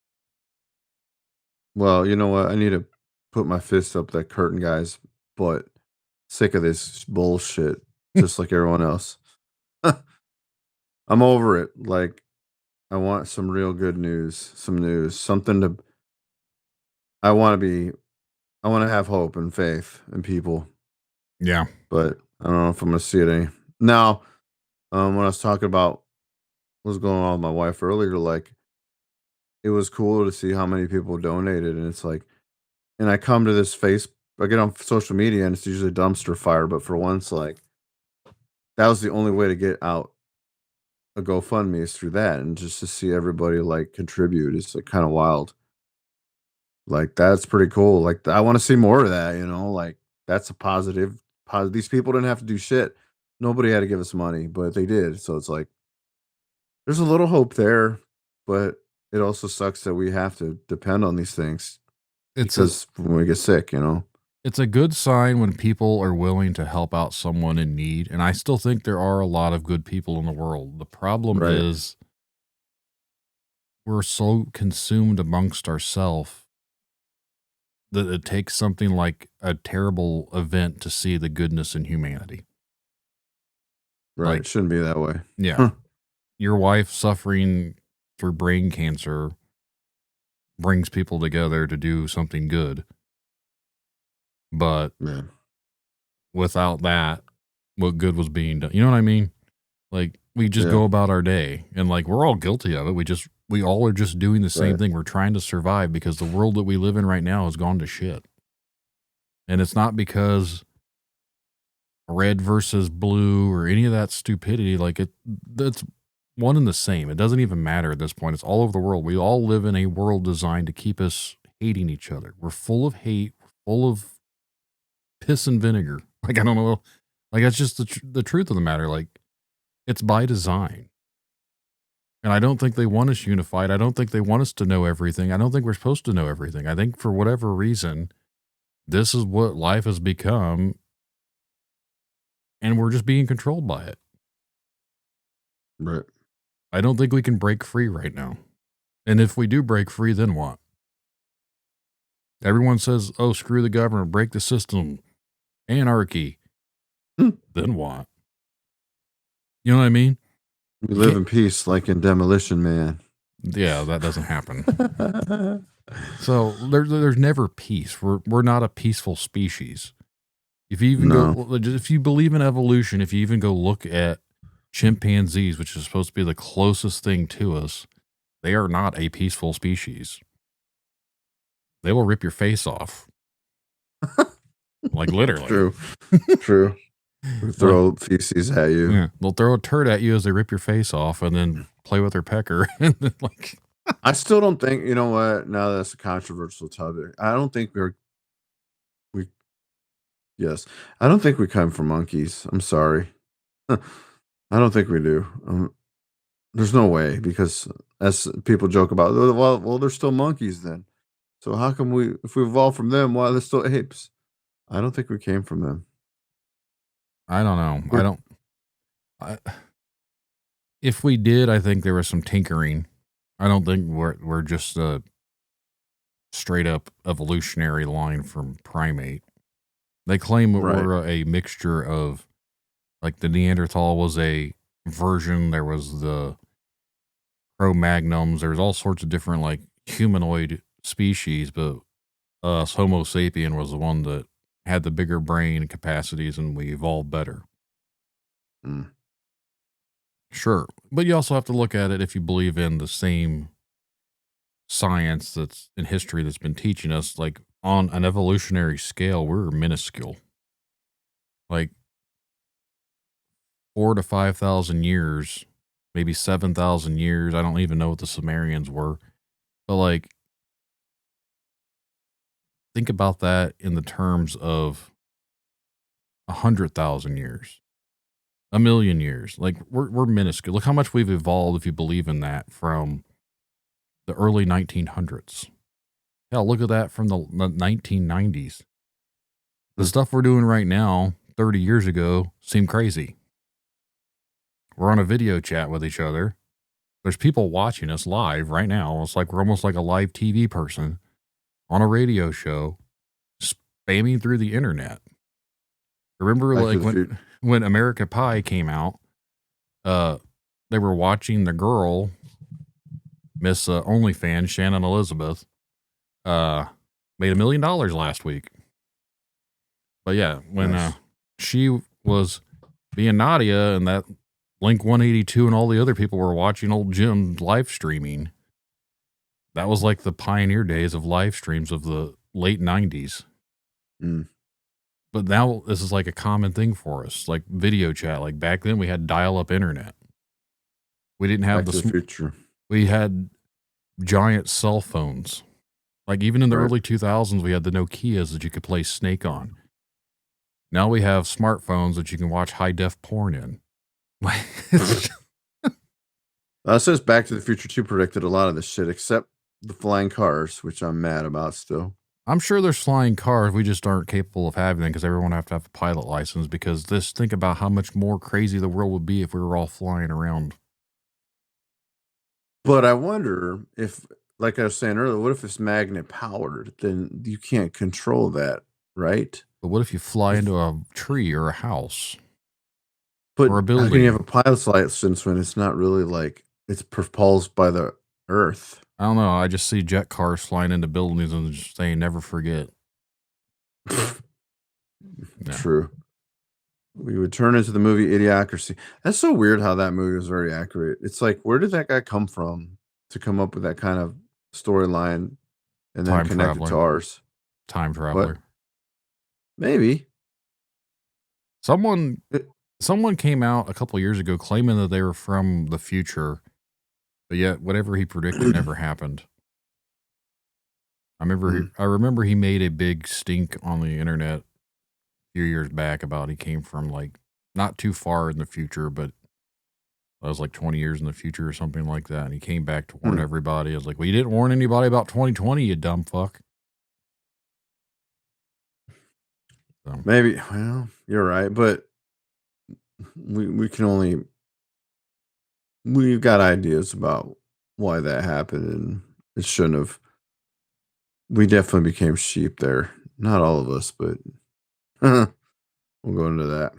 Well, you know what? I need to put my fist up that curtain, guys. But sick of this bullshit, just like everyone else. I'm over it. Like, I want some real good news, some news, something to. I want to be. I want to have hope and faith in people, Yeah. but I don't know if I'm gonna see it any. Now, when I was talking about what was going on with my wife earlier, like it was cool to see how many people donated, and it's like, and I come to this face. I get on social media, and it's usually dumpster fire, but for once, like that was the only way to get out a GoFundMe is through that, and just to see everybody like contribute is like kind of wild. Like that's pretty cool. Like I want to see more of that. Like that's a positive. Positive. These people didn't have to do shit. Nobody had to give us money, but they did. So it's like there's a little hope there, but it also sucks that we have to depend on these things It's a because when we get sick. it's a good sign when people are willing to help out someone in need, and I still think there are a lot of good people in the world. The problem Right. is we're so consumed amongst ourselves that it takes something like a terrible event to see the goodness in humanity. Right. Like, It shouldn't be that way. yeah, Huh. your wife suffering through brain cancer brings people together to do something good. But Yeah. without that, what good was being done? You know what I mean? Like, we just Yeah. go about our day and like we're all guilty of it. We all are just doing the same Right. thing. We're trying to survive because the world that we live in right now has gone to shit. And it's not because red versus blue or any of that stupidity. Like that's one and the same. It doesn't even matter at this point. It's all over the world. We all live in a world designed to keep us hating each other. We're full of hate, full of piss and vinegar. Like, I don't know. Like, that's just the truth of the matter. Like, it's by design. And I don't think they want us unified. I don't think they want us to know everything. I don't think we're supposed to know everything. I think for whatever reason, this is what life has become. And we're just being controlled by it. Right. I don't think we can break free right now. And if we do break free, then what? Everyone says, oh, screw the government, break the system, anarchy. Then what? You know what I mean? We live in peace, like in Demolition Man. Yeah, that doesn't happen. So there's never peace. We're not a peaceful species. If you even No. if you believe in evolution, if you even go look at chimpanzees, which is supposed to be the closest thing to us, they are not a peaceful species. They will rip your face off. Like literally. True. True. Throw feces at you. Yeah. They'll throw a turd at you as they rip your face off and then play with their pecker. And then like I still don't think, you know what? Now that's a controversial topic. I don't think we, yes, I don't think we come from monkeys. I'm sorry. I don't think we do. There's no way because as people joke about, well, they're still monkeys then. So how come if we evolved from them, why are they still apes? I don't think we came from them. I don't know. We're- If we did, I think there was some tinkering. I don't think we're just a straight up evolutionary line from primate. They claim that Right. we're a mixture of, like, the Neanderthal was a version. There was the Cro-Magnums. There's all sorts of different like humanoid species, but us Homo sapien was the one that had the bigger brain capacities, and we evolved better. Mm. Sure, but you also have to look at it if you believe in the same science that's in history that's been teaching us. Like on an evolutionary scale, we're minuscule. Like 4,000 to 5,000 years, maybe 7,000 years. I don't even know what the Sumerians were, but like think about that in the terms of 100,000 years, 1,000,000 years. Like we're minuscule. Look how much we've evolved if you believe in that from the early 1900s. Hell, look at that from the 1990s. The stuff we're doing right now, 30 years ago, seemed crazy. We're on a video chat with each other. There's people watching us live right now. It's like we're almost like a live TV person on a radio show, spamming through the internet. Remember, Back to like the Future. when America Pie came out, they were watching the girl, Miss OnlyFans, Shannon Elizabeth, made $1 million last week. But yeah, when Nice. she was being Nadia and that Blink 182 and all the other people were watching old Jim live streaming, that was like the pioneer days of live streams of the late 90s. Mm. But now this is like a common thing for us, like video chat. Like back then we had dial-up internet. We didn't have Back to the Future. we had giant cell phones. Like even in the Right. early 2000s, we had the Nokias that you could play Snake on. Now we have smartphones that you can watch high-def porn in. Like, It says Back to the Future 2 predicted a lot of this shit, except the flying cars, which I'm mad about still. I'm sure there's flying cars. We just aren't capable of having them because everyone have to have a pilot license. Because think about how much more crazy the world would be if we were all flying around. But I wonder if, like I was saying earlier, what if it's magnet powered? Then you can't control that, right? But what if you fly into a tree or a house? But Or a how can building. you have a pilot's license when it's not really like it's propelled by the earth? I don't know. I just see jet cars flying into buildings and just saying, never forget. Yeah. True. We would turn into the movie Idiocracy. That's so weird how that movie was very accurate. It's like, where did that guy come from to come up with that kind of storyline and then Time connect it to traveler. ours? Time traveler. Maybe. Someone came out a couple years ago claiming that they were from the future, but yet whatever he predicted never happened. I remember he made a big stink on the internet a few years back about he came from like not too far in the future, but that was like 20 years in the future or something like that. And he came back to warn everybody. I was like, well, you didn't warn anybody about 2020, you dumb fuck. So. Maybe. Well, you're right, but we've got ideas about why that happened, and it shouldn't have. We definitely became sheep there. Not all of us, but we'll go into that.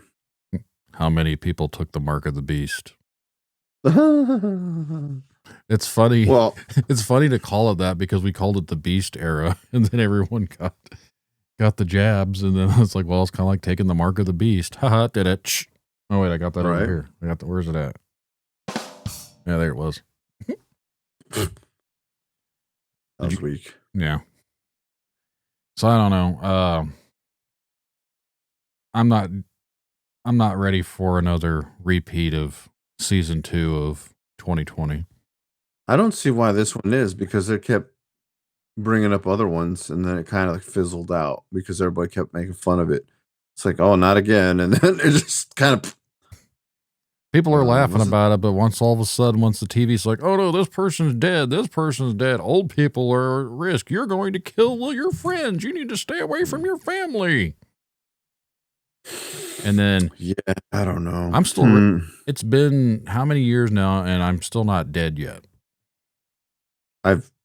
How many people took the mark of the beast? It's funny. Well, it's funny to call it that because we called it the beast era, and then everyone got the jabs, and then it's like, well, it's kind of like taking the mark of the beast. Haha, did it. Shh. Oh wait, I got that over here. Where's it at? Yeah, there it was. that was weak. Yeah. So I don't know. I'm not ready for another repeat of season 2 of 2020. I don't see why this one is, because it kept bringing up other ones, and then it kind of like fizzled out because everybody kept making fun of it. It's like, oh, not again, and then it just kind of. People are laughing about it, but once the TV's like, oh no, this person's dead. Old people are at risk. You're going to kill your friends. You need to stay away from your family. And then, yeah, I don't know. I'm still. It's been how many years now, and I'm still not dead yet.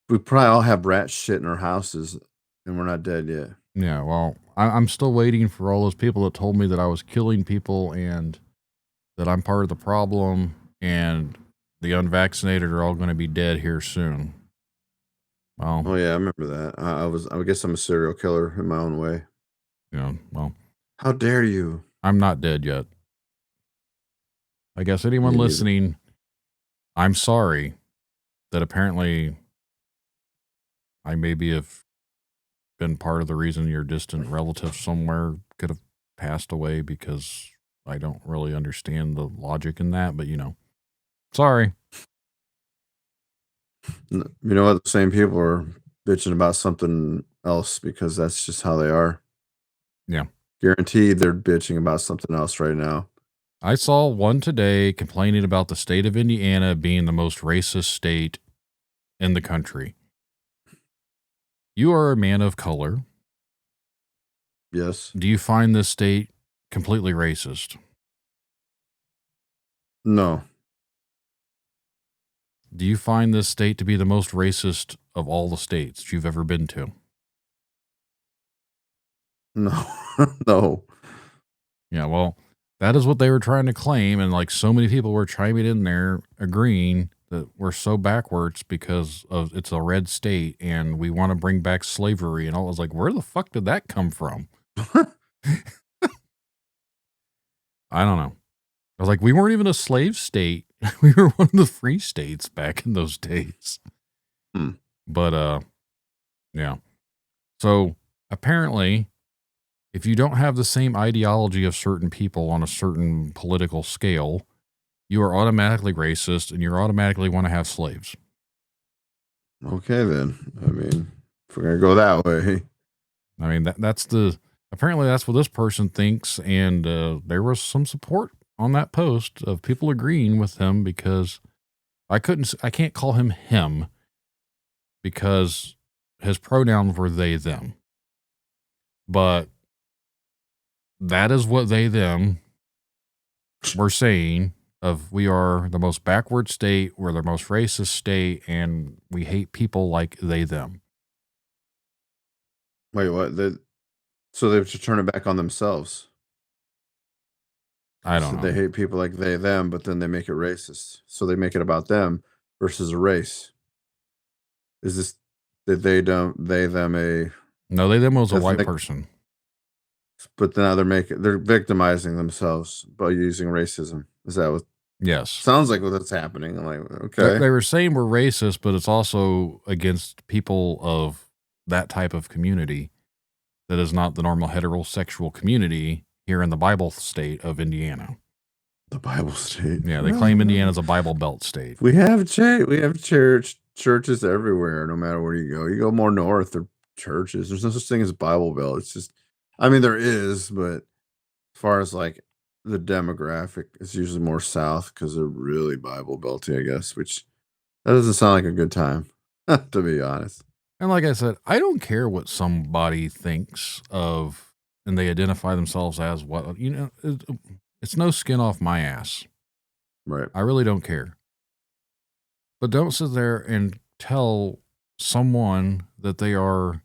We probably all have rat shit in our houses, and we're not dead yet. Yeah, well, I'm still waiting for all those people that told me that I was killing people and that I'm part of the problem, and the unvaccinated are all going to be dead here soon. Well, oh yeah, I remember that. I guess I'm a serial killer in my own way. Yeah, well, how dare you? I'm not dead yet. I guess anyone listening, I'm sorry that apparently I maybe have been part of the reason your distant relative somewhere could have passed away, because I don't really understand the logic in that, but sorry. You know what? The same people are bitching about something else because that's just how they are. Yeah. Guaranteed they're bitching about something else right now. I saw one today complaining about the state of Indiana being the most racist state in the country. You are a man of color. Yes. Do you find this state completely racist? No. Do you find this state to be the most racist of all the states you've ever been to? No. No. Yeah, well, that is what they were trying to claim, and like so many people were chiming in there agreeing that we're so backwards because of it's a red state and we want to bring back slavery and all. I was like, where the fuck did that come from? I don't know. I was like, we weren't even a slave state. We were one of the free states back in those days. Hmm. But yeah. So apparently, if you don't have the same ideology of certain people on a certain political scale, you are automatically racist and you automatically want to have slaves. Okay, then. I mean, if we're gonna go that way, I mean, apparently that's what this person thinks. And there was some support on that post of people agreeing with him because I can't call him because his pronouns were they, them. But that is what they, them were saying of we are the most backward state, we're the most racist state, and we hate people like they, them. wait, what? So they should turn it back on themselves. I don't So they know. hate people like they, them, but then they make it racist. So they make it about them versus a race. Is this that they don't they them a No, they, them was a white ethnic? person. But now they're victimizing themselves by using racism. Is that what Yes. sounds like what's happening? I'm like, okay, They were saying we're racist, but it's also against people of that type of community that is not the normal heterosexual community here in the Bible state of Indiana. the Bible state. Yeah, they No, claim no. Indiana's a Bible Belt state. We have churches everywhere, no matter where you go. You go more north, there are churches. There's no such thing as Bible Belt. It's just, I mean, there is, but as far as like the demographic, it's usually more south because they're really Bible Belty, I guess. Which that doesn't sound like a good time, to be honest. And like I said, I don't care what somebody thinks of and they identify themselves as what, it's no skin off my ass. Right. I really don't care. But don't sit there and tell someone that they are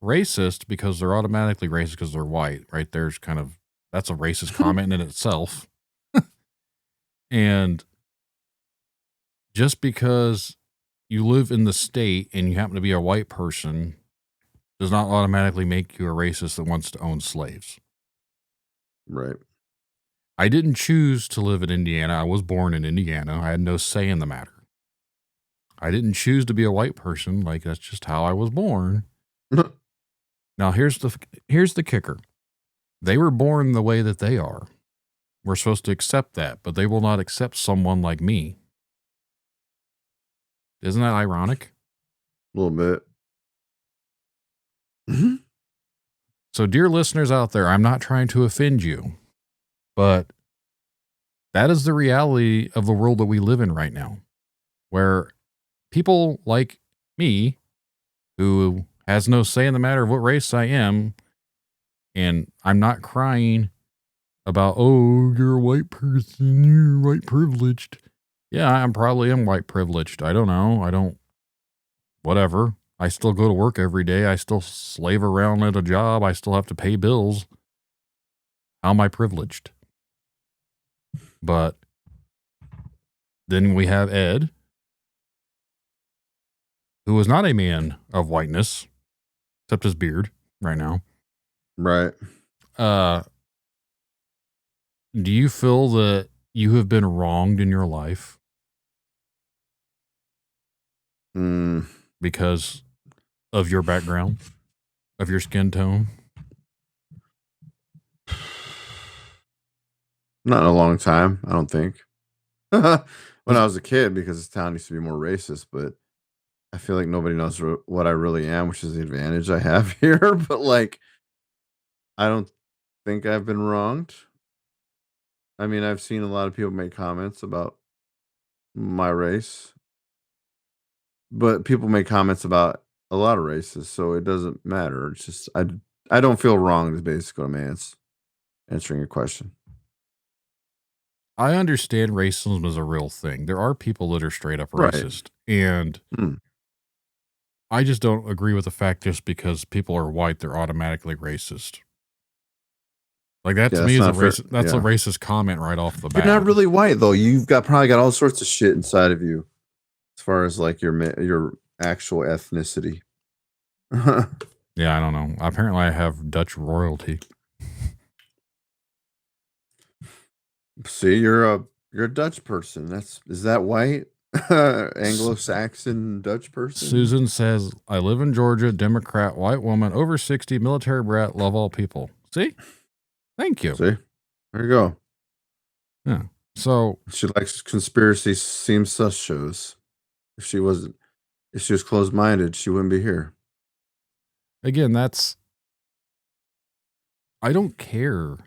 racist because they're automatically racist because they're white. Right there's that's a racist comment in itself. And just because you live in the state and you happen to be a white person does not automatically make you a racist that wants to own slaves. Right. I didn't choose to live in Indiana. I was born in Indiana. I had no say in the matter. I didn't choose to be a white person. Like, that's just how I was born. Now, here's the kicker. They were born the way that they are. We're supposed to accept that, but they will not accept someone like me. Isn't that ironic? A little bit. Mhm. So, dear listeners out there, I'm not trying to offend you, but that is the reality of the world that we live in right now, where people like me, who has no say in the matter of what race I am, and I'm not crying about, oh, you're a white person, you're white privileged. Yeah, I'm probably white privileged. I don't know. Whatever. I still go to work every day. I still slave around at a job. I still have to pay bills. How am I privileged? But then we have Ed, who is not a man of whiteness, except his beard right now. Right. Do you feel that you have been wronged in your life Mm, because of your background, of your skin tone? not in a long time, I don't think. When I was a kid, because this town used to be more racist, but I feel like nobody knows what I really am, which is the advantage I have here. But like, I don't think I've been wronged. I mean, I've seen a lot of people make comments about my race, but people make comments about a lot of races, so it doesn't matter. It's just I don't feel wronged is basically what I'm answering your question. I understand racism is a real thing. There are people that are straight up Right. racist, and Mm. I just don't agree with the fact just because people are white, they're automatically racist. Like that Yeah, to me that's is not fair. that's a Yeah. racist comment right off the You're not bat. really white though. You've probably got all sorts of shit inside of you as far as like your actual ethnicity. Yeah, I don't know. Apparently I have Dutch royalty. See, you're a Dutch person. Is that white? Anglo-Saxon Dutch person? Susan says, I live in Georgia, Democrat, white woman, over 60, military brat, love all people. See? Thank you. See? There you go. Yeah. So She likes conspiracy seems sus shows. If she wasn't if she was closed-minded, she wouldn't be here. again, I don't care.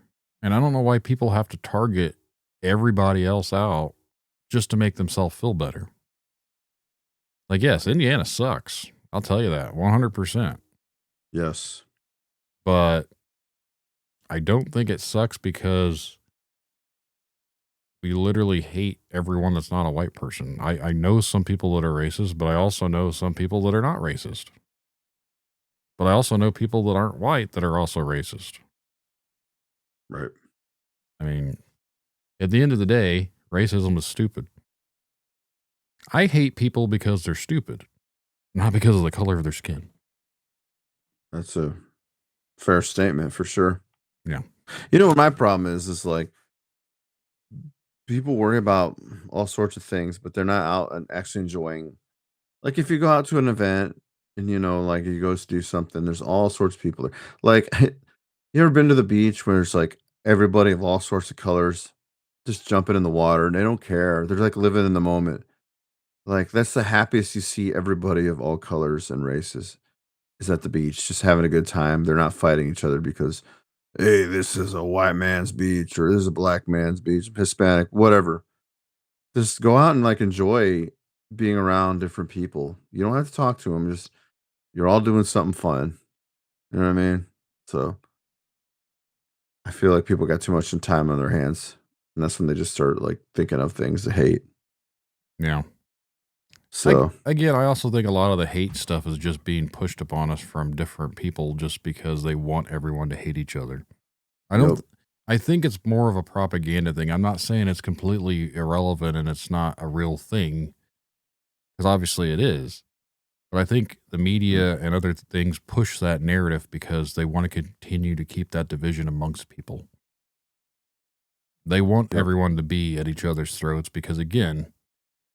And I don't know why people have to target everybody else out just to make themselves feel better. Like, yes, Indiana sucks. I'll tell you that 100%. Yes. But I don't think it sucks because we literally hate everyone that's not a white person. I know some people that are racist, but I also know some people that are not racist. But I also know people that aren't white that are also racist. Right. I mean, at the end of the day, racism is stupid. I hate people because they're stupid, not because of the color of their skin. That's a fair statement for sure. Yeah. You know what my problem is like people worry about all sorts of things, but they're not out and actually enjoying. Like if you go out to an event and like you go to do something, there's all sorts of people there. Like you ever been to the beach where it's like everybody of all sorts of colors just jumping in the water and they don't care. They're like living in the moment. Like that's the happiest you see everybody of all colors and races is at the beach, just having a good time. They're not fighting each other because hey, this is a white man's beach or this is a black man's beach, Hispanic, whatever. Just go out and like enjoy being around different people. You don't have to talk to them. Just you're all doing something fun. You know what I mean? So I feel like people got too much time on their hands, and that's when they just start like thinking of things to hate. Yeah. So I also think a lot of the hate stuff is just being pushed upon us from different people just because they want everyone to hate each other. I don't. yep, I think it's more of a propaganda thing. I'm not saying it's completely irrelevant and it's not a real thing because obviously it is. But I think the mm, media and other things push that narrative because they want to continue to keep that division amongst people. They want yep, everyone to be at each other's throats because, again,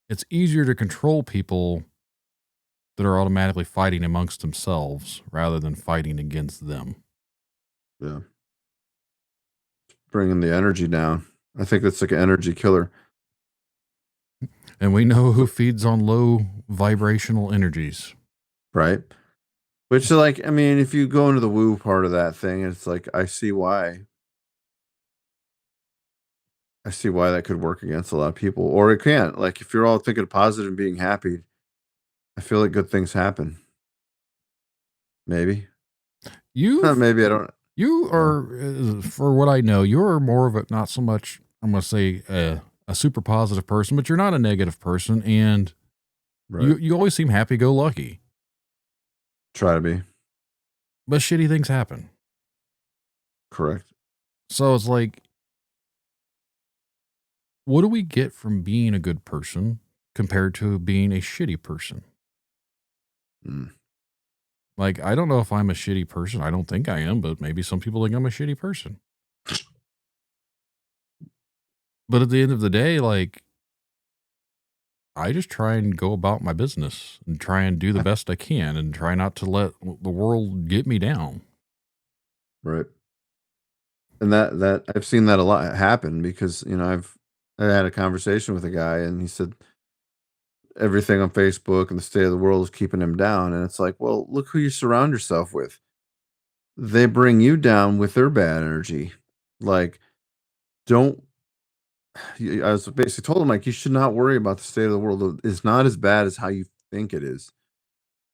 it's easier to control people that are automatically fighting amongst themselves rather than fighting against them. yeah. Bringing the energy down. I think that's like an energy killer. And we know who So, feeds on low vibrational energies. right? Which, like, I mean, if you go into the woo part of that thing, it's like I see why. I see why that could work against a lot of people, or it can't. Like, if you're all thinking positive and being happy, I feel like good things happen. Maybe, You've maybe I don't. You Yeah, are, for what I know, you're more of a not so much. I'm going to say a super positive person, but you're not a negative person, and right. you always seem happy go lucky. Try to be But shitty things happen, correct. so it's like, what do we get from being a good person compared to being a shitty person? Mm, Like, I don't know if I'm a shitty person. I don't think I am, but maybe some people think I'm a shitty person. But at the end of the day, like, I just try and go about my business and try and do the best I can and try not to let the world get me down. right. And that I've seen that a lot happen because I had a conversation with a guy and he said everything on Facebook and the state of the world is keeping him down, and it's like, well, look who you surround yourself with. They bring you down with their bad energy. Like, don't I was basically told him like you should not worry about the state of the world. It's not as bad as how you think it is.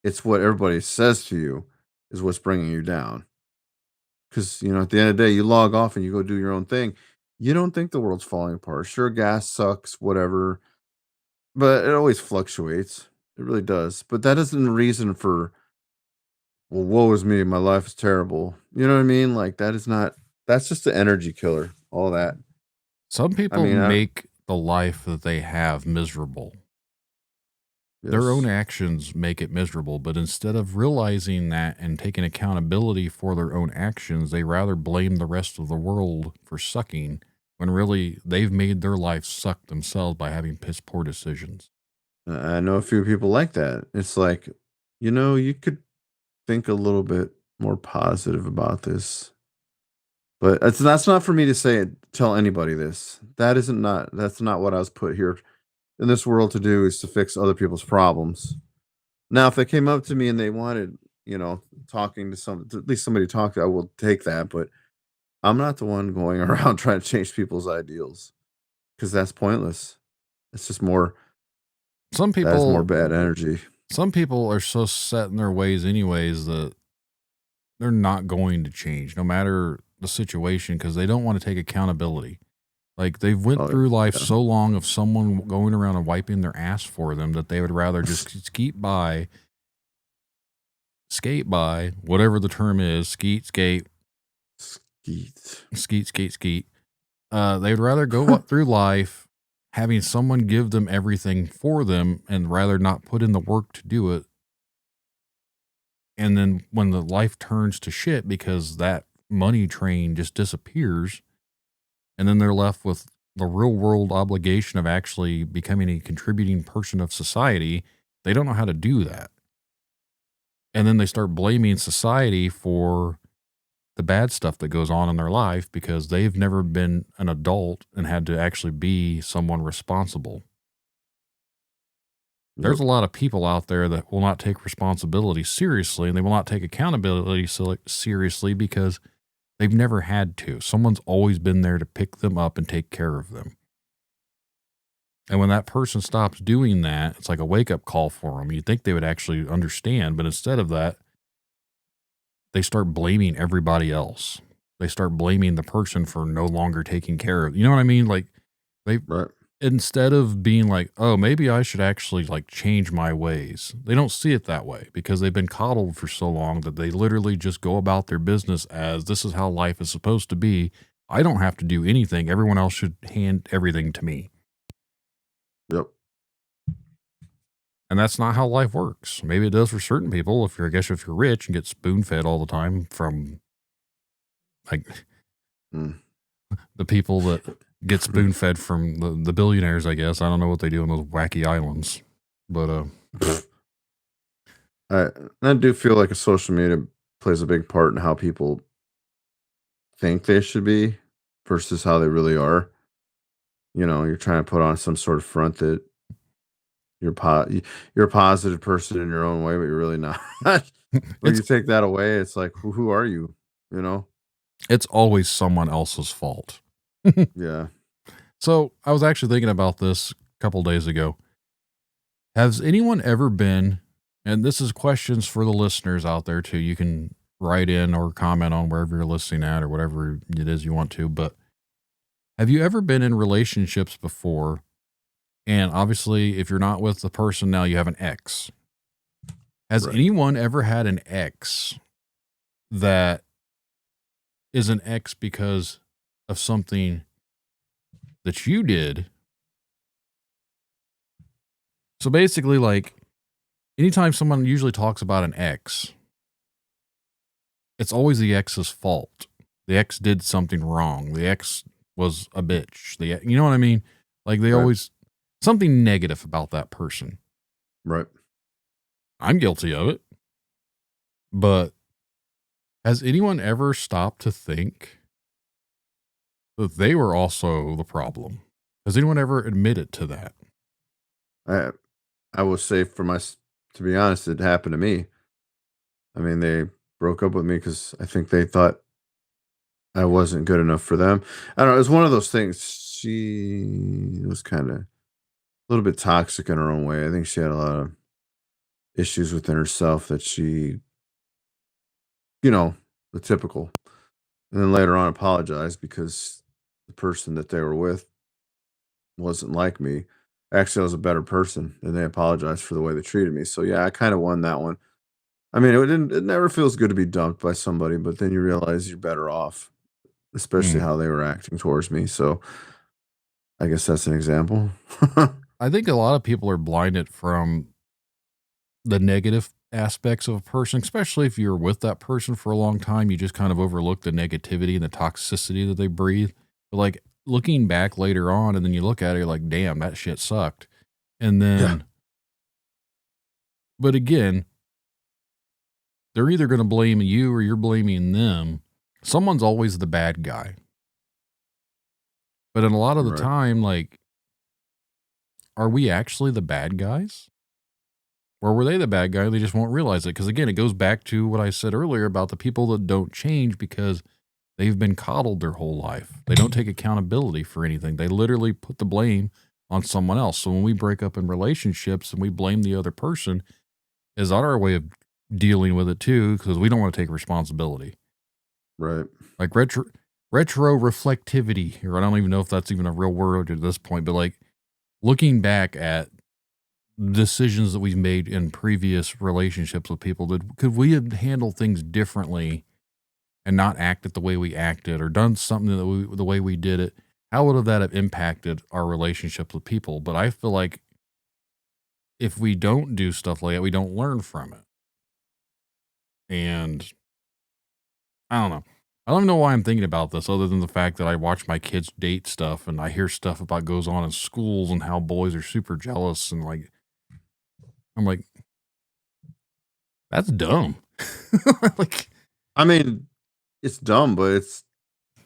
It's what everybody says to you is what's bringing you down. because at the end of the day, you log off and you go do your own thing. You don't think the world's falling apart. Sure, gas sucks, whatever, but it always fluctuates. It really does. But that isn't a reason for, well, woe is me, my life is terrible. You know what I mean? Like that is not. That's just the energy killer. All that. Some I people mean, make the life that they have miserable. Their own yes. actions make it miserable, but instead of realizing that and taking accountability for their own actions, they rather blame the rest of the world for sucking when really they've made their life suck themselves by having piss poor decisions. I know a few people like that. It's like, you could think a little bit more positive about this. But that's not for me to tell anybody this. That's not what I was put here in this world to do, is to fix other people's problems. Now, if they came up to me and they wanted, talking to at least somebody to talk to, I will take that, but I'm not the one going around trying to change people's ideals, because that's pointless. It's just more Some that is more people bad energy. some people are so set in their ways anyways that they're not going to change no matter the situation because they don't want to take accountability. Like they've went Oh, through life yeah. so long of someone going around and wiping their ass for them that they would rather just skate by, whatever the term is, Skeet. skeet. They would rather go through life having someone give them everything for them and rather not put in the work to do it. And then when the life turns to shit because that money train just disappears, and then they're left with the real world obligation of actually becoming a contributing person of society, they don't know how to do that. And then they start blaming society for the bad stuff that goes on in their life because they've never been an adult and had to actually be someone responsible. Yep. There's a lot of people out there that will not take responsibility seriously and they will not take accountability seriously because they've never had to. Someone's always been there to pick them up and take care of them. And when that person stops doing that, it's like a wake up call for them. You'd think they would actually understand, but instead of that, they start blaming everybody else. They start blaming the person for no longer taking care of. You know what I mean? Like they Right. instead of being like, "Oh, maybe I should actually like change my ways." They don't see it that way because they've been coddled for so long that they literally just go about their business as this is how life is supposed to be. I don't have to do anything. Everyone else should hand everything to me. Yep. And that's not how life works. Maybe it does for certain people. I guess if you're rich and get spoon fed all the time from like Mm. the people that get spoon fed from the billionaires, I guess. I don't know what they do on those wacky islands, but I I do feel like a social media plays a big part in how people think they should be versus how they really are. You're trying to put on some sort of front that you're a positive person in your own way, but you're really not. When it's you take that away, it's like, who are you? You know? it's always someone else's fault. Yeah. So I was actually thinking about this a couple days ago. Has anyone ever been, and this is questions for the listeners out there too. You can write in or comment on wherever you're listening at or whatever it is you want to. But have you ever been in relationships before? And obviously, if you're not with the person now, you have an ex. Has Right. anyone ever had an ex that is an ex because of something that you did? So basically, like anytime someone usually talks about an ex, it's always the ex's fault. The ex did something wrong. The ex was a bitch. You know what I mean? Like they Right. always something negative about that person. Right. I'm guilty of it. But has anyone ever stopped to think that they were also the problem? Has anyone ever admitted to that? I I will say to be honest, it happened to me. I mean, they broke up with me because I think they thought I wasn't good enough for them. I don't know. It was one of those things. She was kind of a little bit toxic in her own way. I think she had a lot of issues within herself that she, you know, the typical. and then later on apologize because the person that they were with wasn't like me. Actually, I was a better person, and they apologized for the way they treated me. So yeah, I kind of won that one. I mean, it never feels good to be dumped by somebody, but then you realize you're better off, especially Mm. how they were acting towards me. So I guess that's an example. I think a lot of people are blinded from the negative aspects of a person, especially if you're with that person for a long time. You just kind of overlook the negativity and the toxicity that they breathe. But like looking back later on, and then you look at it, you're like, damn, that shit sucked. And Yeah, then, but again, they're either going to blame you or you're blaming them. Someone's always the bad guy. But in a lot of the right. time, like, are we actually the bad guys? Or were they the bad guy? They just won't realize it. Because again, it goes back to what I said earlier about the people that don't change because they've been coddled their whole life. They don't take accountability for anything. They literally put the blame on someone else. So when we break up in relationships and we blame the other person, is our way of dealing with it too, because we don't want to take responsibility. Right. Like retro reflectivity, or I don't even know if that's even a real word at this point, but like looking back at decisions that we've made in previous relationships with people, could we have handled things differently and not acted the way we acted or done something the way we did it? How would that have impacted our relationships with people? But I feel like if we don't do stuff like that, we don't learn from it. And I don't know. I don't know why I'm thinking about this other than the fact that I watch my kids date stuff and I hear stuff about goes on in schools and how boys are super jealous and like I'm like, that's dumb. Like, I mean, it's dumb, but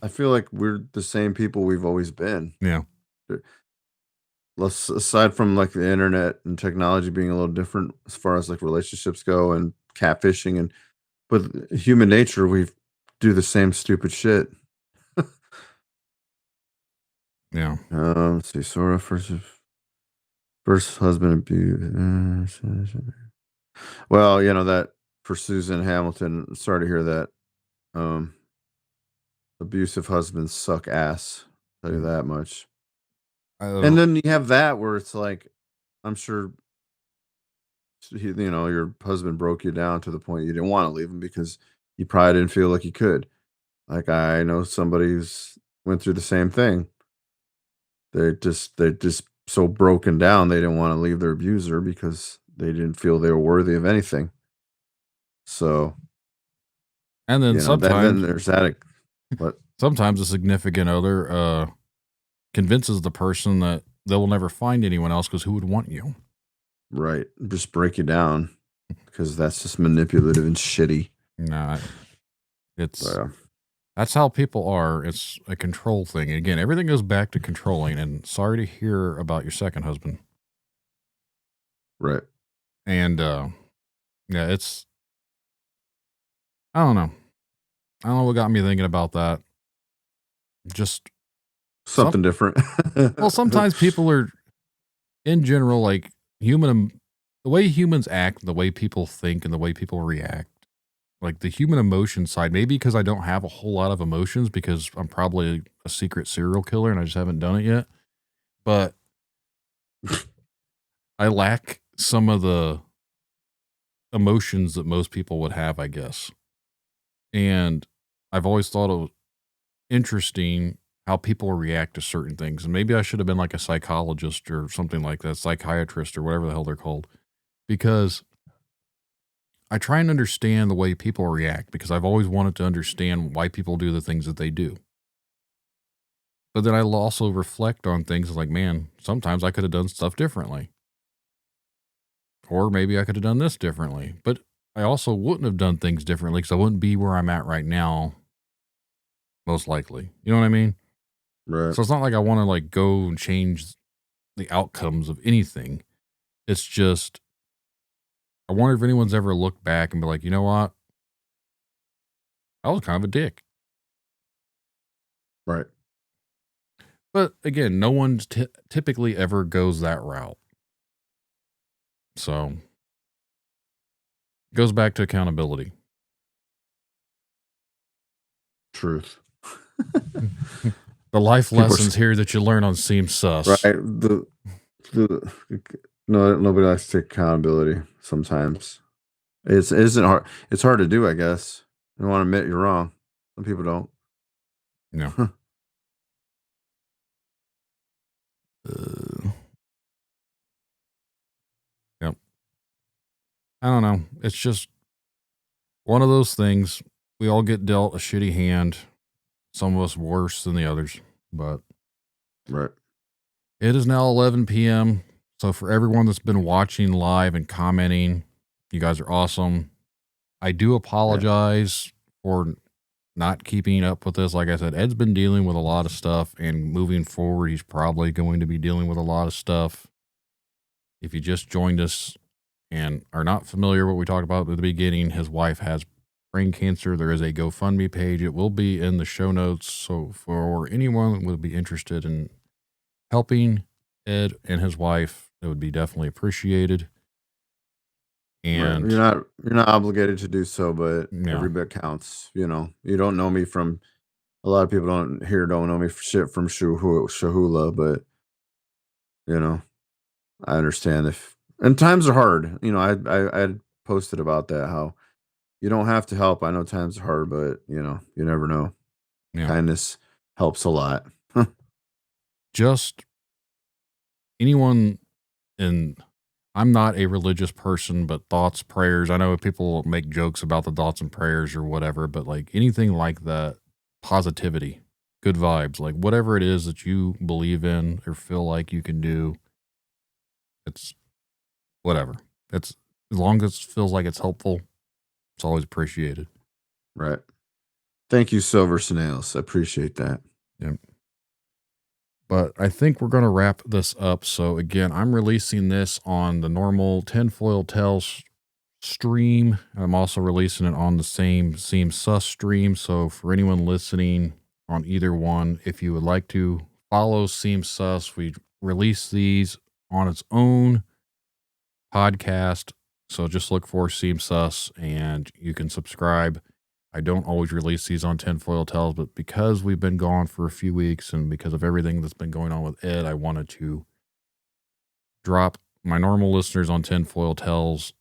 I feel like we're the same people we've always been. yeah. Aside from like the internet and technology being a little different as far as like relationships go and catfishing but human nature, we do the same stupid shit. Yeah. Let's see, Sora first husband abuse. Well, that for Susan Hamilton. Sorry to hear that. Um, Abusive husbands suck ass. Tell you that much. And Oh, then you have that where it's like, I'm sure your husband broke you down to the point you didn't want to leave him because you probably didn't feel like you could. Like I know somebody who's went through the same thing. They're just so broken down they didn't want to leave their abuser because they didn't feel they were worthy of anything. So, and then then there's that. But sometimes a significant other convinces the person that they will never find anyone else because who would want you? right, just break you down because that's just manipulative and shitty. Nah, it's Uh, that's how people are. It's a control thing. And again, everything goes back to controlling. And sorry to hear about your second husband. right. And yeah, it's I don't know. I don't know what got me thinking about that. Just some Something different. well, sometimes people are in general like the way humans act, the way people think, and the way people react. Like the human emotion side, maybe because I don't have a whole lot of emotions because I'm probably a secret serial killer and I just haven't done it yet. But I lack some of the emotions that most people would have, I guess. And I've always thought it was interesting how people react to certain things. And maybe I should have been like a psychologist or something like that, psychiatrist or whatever the hell they're called, because I try and understand the way people react because I've always wanted to understand why people do the things that they do. But then I'll also reflect on things like, man, sometimes I could have done stuff differently. Or maybe I could have done this differently. But I also wouldn't have done things differently because I wouldn't be where I'm at right now, most likely. You know what I mean? Right. So it's not like I want to like go and change the outcomes of anything. It's just, I wonder if anyone's ever looked back and be like, you know what? I was kind of a dick. Right. But again, no one typically ever goes that route. So it goes back to accountability. truth. The life People are lessons here that you learn on Seam Sus. right. The no, nobody likes to take accountability sometimes. It isn't hard. It's hard to do, I guess. You don't want to admit you're wrong. Some people don't. Yeah. Yep. I don't know. It's just one of those things. We all get dealt a shitty hand. Some of us worse than the others, but Right. it is now 11 p.m. So for everyone that's been watching live and commenting, you guys are awesome. I do apologize for not keeping up with this. Like I said, Ed's been dealing with a lot of stuff, and moving forward, he's probably going to be dealing with a lot of stuff. If you just joined us and are not familiar with what we talked about at the beginning, his wife has brain cancer. There is a GoFundMe page. It will be in the show notes. So for anyone that would be interested in helping Ed and his wife, it would be definitely appreciated. And you're not obligated to do so, but Yeah. every bit counts. You know, you don't know me from a lot of people don't know me for shit from Shahula, but you know, I understand if and times are hard. You know, I posted about that how you don't have to help. I know times are hard, but you know, you never know. Yeah. Kindness helps a lot. Just anyone, and I'm not a religious person, but thoughts, prayers. I know people make jokes about the thoughts and prayers or whatever, but like anything like that, positivity, good vibes, like whatever it is that you believe in or feel like you can do, it's whatever. It's as long as it feels like it's helpful, it's always appreciated. Right. Thank you, Silver Snails. I appreciate that. Yeah. But I think we're going to wrap this up. So again, I'm releasing this on the normal Tinfoil Tales stream. I'm also releasing it on the same Seam Sus stream. So for anyone listening on either one, if you would like to follow Seam Sus, we release these on its own podcast. So just look for Seam Sus and you can subscribe. I don't always release these on Tinfoil Tales, but because we've been gone for a few weeks and because of everything that's been going on with Ed, I wanted to drop my normal listeners on Tinfoil Tales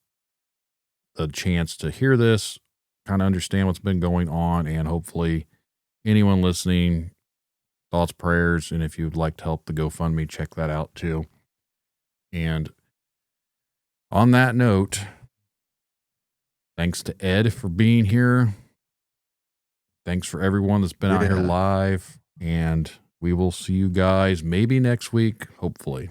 a chance to hear this, kind of understand what's been going on, and hopefully anyone listening, thoughts, prayers, and if you'd like to help the GoFundMe, check that out too. And on that note, thanks to Ed for being here. Thanks for everyone that's been out here live, and we will see you guys maybe next week, hopefully.